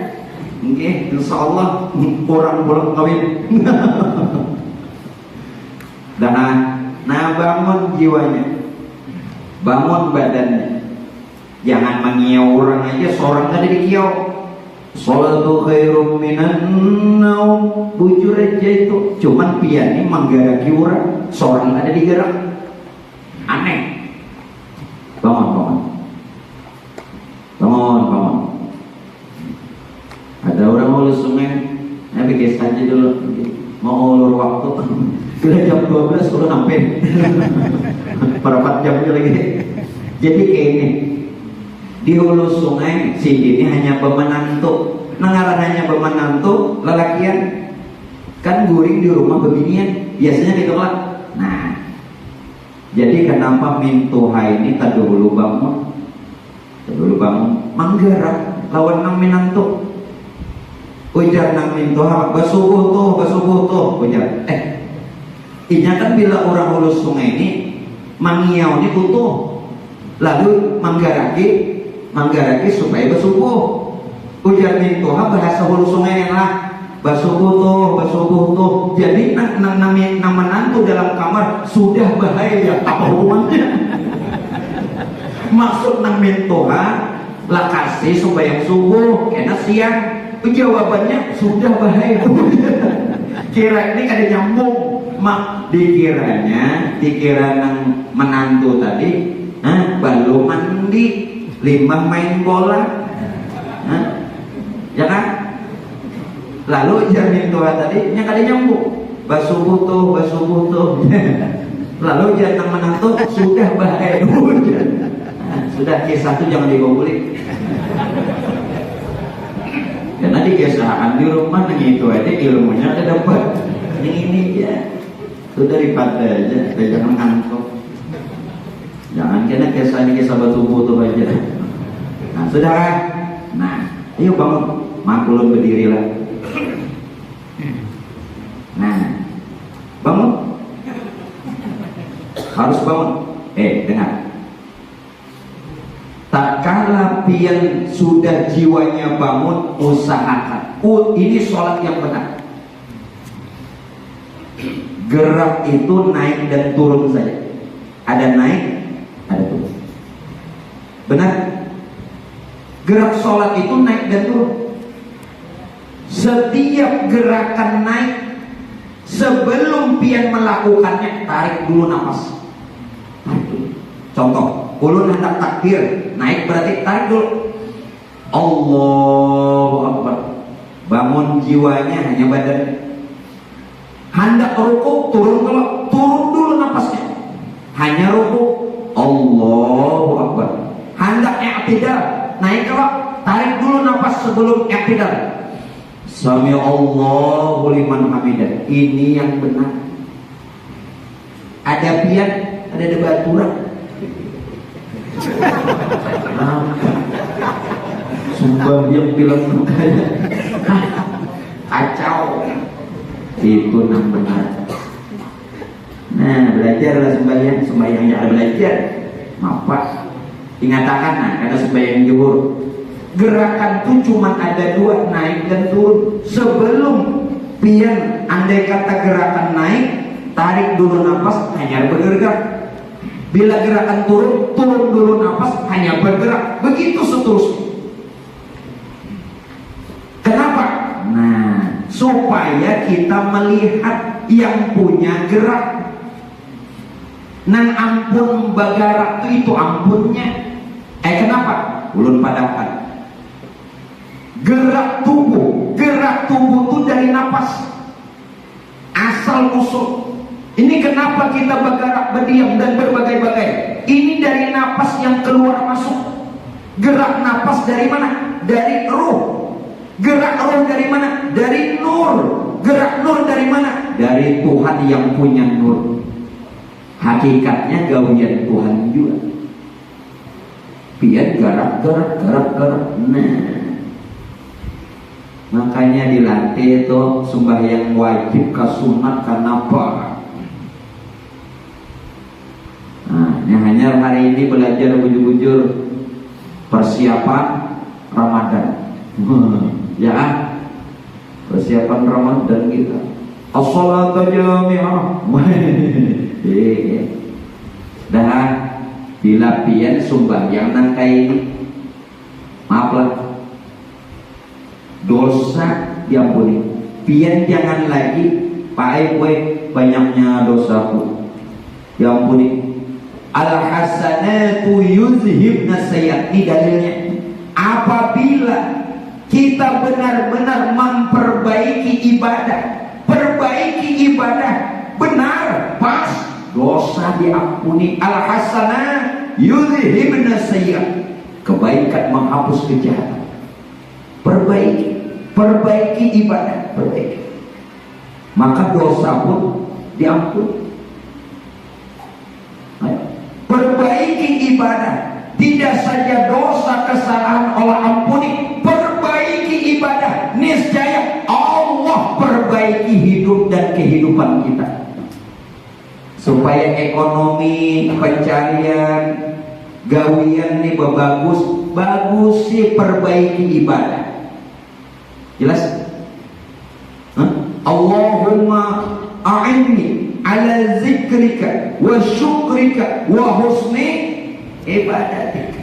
B: inggih insyaallah orang belum kawin. Nah bangun jiwanya, bangun badannya. Jangan mengiau orang aja, seorang tadi dikiau. Salatu khairum minan naum. Bujur aja itu. Cuman pian ini menggaraki orang, seorang ada digerak. Aneh. Bangun. Ada orang mau sungai, bikin saja dulu. Mau ulur waktu. Sudah jam 12 sudah sampai. Berapa jam lagi. Jadi kayak ini. Di hulu sungai si ini hanya pemenantu. Nangaran hanya pemenantu lelakian. Kan guring di rumah beginian. Biasanya ditolak. Nah, jadi kenapa mintuha ini terdahulu bangun? Manggarak lawan nang minantu. Ujar nang mintuha basubuh tuh ujar. Inya kan bila orang hulu sungai ini mangiau ini utuh. Lalu manggaraki supaya basubuh. Ujar mintuha bahasa hulu sungai yang lah basubuh tuh. Jadi nang menantu dalam kamar sudah bahaya. Apa hubungannya? Maksud nang mintuha lah kasih supaya subuh kena siang. Jawabannya sudah bahaya. Kira ini ada nyambung. Mak dikira nang menantu tadi baru mandi, limbah main bola, ya kan? Lalu jamin tua tadi nya kali nyambung, basubuh tuh. Lalu jangan menantu sudah bahaya. Sudah kisah itu jangan dikumpulin. Dan nanti kisahan di rumah itu aja ilmunya ada dapat. Ini ya sudah daripada aja, jangan ngantuk. Jangan kena kisah basubuh tuh aja. Nah, saudara. Nah, ayo bangun, maklum berdirilah. Nah, bangun. Harus bangun. Dengar. Tak kala pian sudah jiwanya bangun, usahakan. Ini sholat yang benar. Gerak itu naik dan turun saja. Ada naik, ada turun. Benar? Gerak sholat itu naik dan turun. Setiap gerakan naik, sebelum pian melakukannya, tarik dulu nafas. Tarik dulu. Contoh, ulun hendak takbir, naik berarti tarik dulu. Allahu Akbar. Bangun jiwanya, hanya badan. Hendak ruku, turun dulu nafasnya. Hanya ruku, Allahu Akbar. Hendak i'tidal, naik kalau tarik dulu nafas sebelum i'tidal. Sami Allahu liman hamidah. Ini yang benar. Ada pian, ada debaturan. Sumpah yang bilang budaya. Kacau. Itu yang benar. Nah, belajarlah sembahyang yang belajar. Mapa? Ingatakan, nah, ada sembahyang zuhur. Gerakan itu cuma ada dua, naik dan turun. Sebelum pian, andai kata gerakan naik, tarik dulu nafas, hanya bergerak. Bila gerakan turun, turun dulu nafas, hanya bergerak. Begitu seterusnya. Kenapa? Nah, supaya kita melihat yang punya gerak. Nang ampun bagarak itu ampunnya. Kenapa? Ulun padakan. Gerak tubuh itu dari nafas. Asal usul. Ini kenapa kita bergerak, berdiam dan berbagai-bagai. Ini dari nafas yang keluar masuk. Gerak nafas dari mana? Dari ruh. Gerak ruh dari mana? Dari nur. Gerak nur dari mana? Dari Tuhan yang punya nur. Hakikatnya gawian Tuhan juga. Pian gerak. Nah, makanya dilatih itu sembahyang wajib ke sunat kenapa? Nah, hanya hari ini belajar bujur-bujur persiapan Ramadan. Ya, persiapan Ramadan kita. As-salatu jami'ah. Dah bila pian sembahyang nang ini, maaflah, dosa diampuni. Pian jangan lagi pakai banyaknya dosaku, diampuni. Al-hasanatu yuzhibna sayyi'at. Ini dalilnya. Apabila kita benar-benar memperbaiki ibadah, perbaiki ibadah benar, pas, dosa diampuni. Al-hasanat yuzhibna sayyi'at. Kebaikan menghapus kejahatan. Perbaiki ibadah, perbaiki. Maka dosa pun diampuni. Perbaiki ibadah. Tidak saja dosa kesalahan Allah ampuni, perbaiki ibadah. Niscaya Allah perbaiki hidup dan kehidupan kita. Supaya ekonomi, pencarian, gawian nih bagus sih, perbaiki ibadah. Jelas? Allahumma a'inni ala zikrika wa syukrika wa husni ibadatik.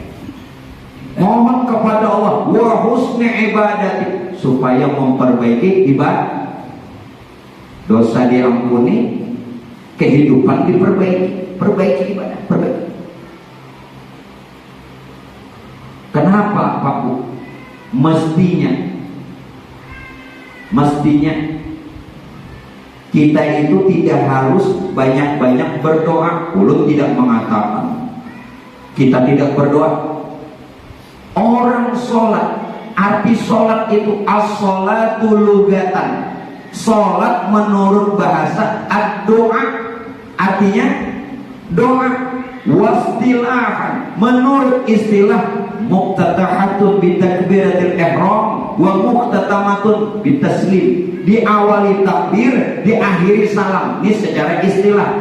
B: Mohon kepada Allah wa husni ibadatik, supaya memperbaiki ibadah. Dosa diampuni, kehidupan diperbaiki. Perbaiki ibadah, perbaiki. Kenapa Pak Bu? Mestinya kita itu tidak harus banyak-banyak berdoa. Ulun tidak mengatakan kita tidak berdoa. Orang sholat, arti sholat itu as-sholatu lugatan. Sholat menurut bahasa ad-doa, artinya doa. Wastilahan, menurut istilah muqtatahatun bitakbiratil ihram wa muqtatamatun bitaslim. Diawali takbir, diakhiri salam. Ini secara istilah.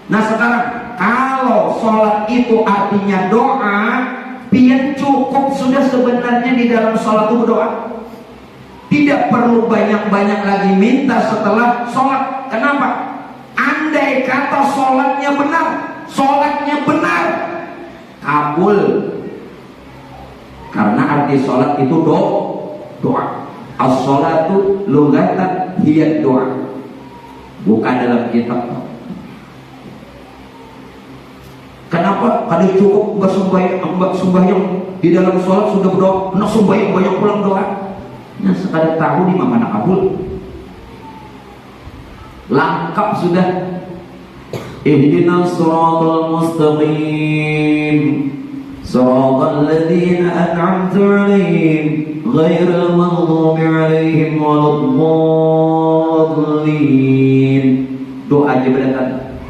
B: Nah sekarang, kalau sholat itu artinya doa, pian cukup sudah sebenarnya di dalam sholat itu berdoa. Tidak perlu banyak-banyak lagi minta setelah sholat. Kenapa? andai kata sholatnya benar, kabul. Karena arti sholat itu doa. As-sholatu lughatan hiya doa. Bukan dalam kitab. Kenapa? Kada cukup mbak sembahyang di dalam sholat sudah berdoa, nak sembahyang banyak pulang doa. Nah, sekadar tahu di mana kabul. Lengkap sudah. Ihdinas siratal mustaqim, siratal ladzina an'amta 'alaihim ghairil maghdubi 'alaihim waladdallin. Doa aja berdatang.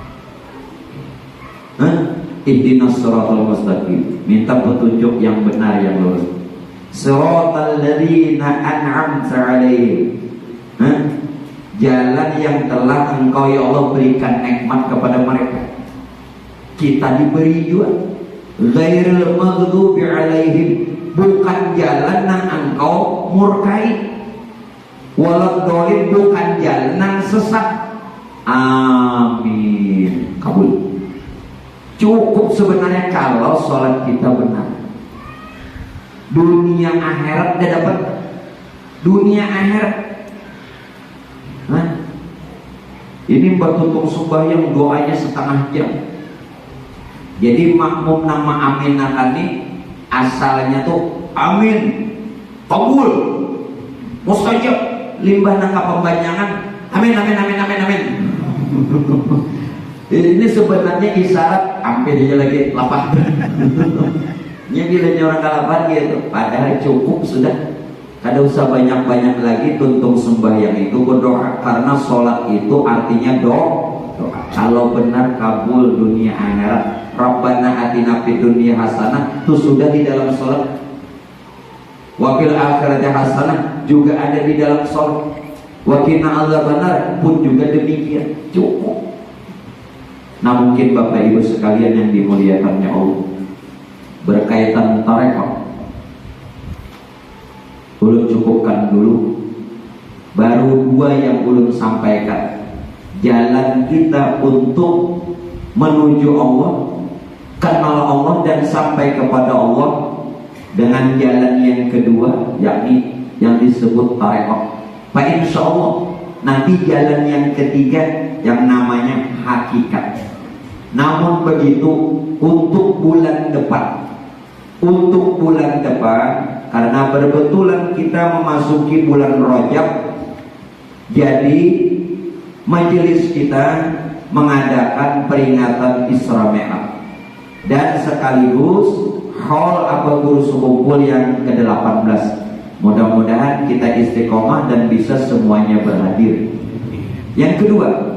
B: Ihdinas siratal mustaqim, minta petunjuk yang benar, yang lurus. Siratal ladzina an'amta 'alaihim, jalan yang telah Engkau ya Allah berikan nikmat kepada mereka. Kita diberi juga. Ghairil maghdubi 'alaihim, bukan jalan yang Engkau murkai. Waladdallin, bukan jalan yang sesat. Amin. Kabul. Cukup sebenarnya kalau sholat kita benar. Dunia akhirat dia dapat. Dunia akhirat. Ini bertutung sembahyang doanya setengah jam. Jadi makmum nama amin ini asalnya tuh amin, kabul, mustajab, limbah nangka pembanyangan amin amin amin amin amin. Ini sebenarnya isyarat hampir aja lagi lapar. Nya bilanya orang kalapan gitu. Padahal cukup sudah. Kada usah banyak-banyak lagi tuntung sembahyang itu berdoa. Karena sholat itu artinya doa. Kalau benar kabul dunia akhirat. Rabbana atina fid dunya hasanah itu sudah di dalam sholat. Wa fil akhirati hasanah juga ada di dalam sholat. Wa qina adzabannar pun juga demikian. Cukup. Nah, mungkin Bapak Ibu sekalian yang dimuliakannya Allah, berkaitan tarekat, ulun cukupkan dulu. Baru dua yang ulun sampaikan. Jalan kita untuk menuju Allah, kenal Allah dan sampai kepada Allah dengan jalan yang kedua, yakni yang disebut tarekat. Pak, insya Allah nanti jalan yang ketiga yang namanya hakikat. Namun begitu untuk bulan depan, karena berbetulan kita memasuki bulan Rajab, jadi majelis kita mengadakan peringatan Isra Mi'raj dan sekaligus haul apa guru kumpul yang ke-18. Mudah-mudahan kita istiqomah dan bisa semuanya berhadir. Yang kedua,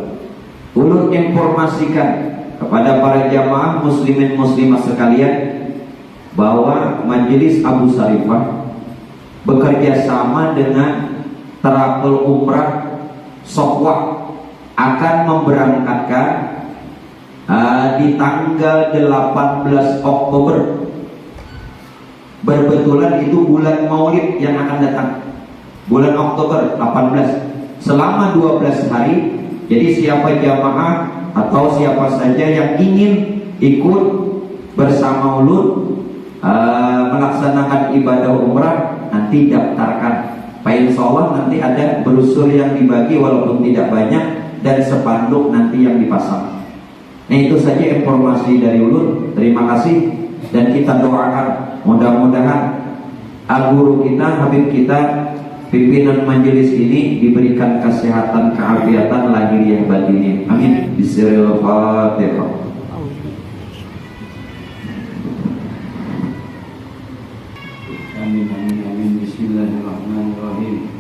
B: ulun informasikan kepada para jamaah muslimin muslimah sekalian bahwa Majelis Abu Sarifah bekerja sama dengan Travel Umrah Sokwa akan memberangkatkan di tanggal 18 Oktober. Berbetulan itu bulan Maulid yang akan datang, bulan Oktober 18, selama 12 hari. Jadi siapa jamaah atau siapa saja yang ingin ikut bersama ulun melaksanakan ibadah umrah, nanti daftarkan. Pak, insya Allah nanti ada brosur yang dibagi walaupun tidak banyak dan spanduk nanti yang dipasang. Nah, itu saja informasi dari ulun. Terima kasih dan kita doakan mudah-mudahan guru kita, Habib kita, pimpinan majelis ini diberikan kesehatan, keafiatan lahiriah batinnya. Amin. Bismillahirrahmanirrahim. Amin amin amin. Bismillahirrahmanirrahim.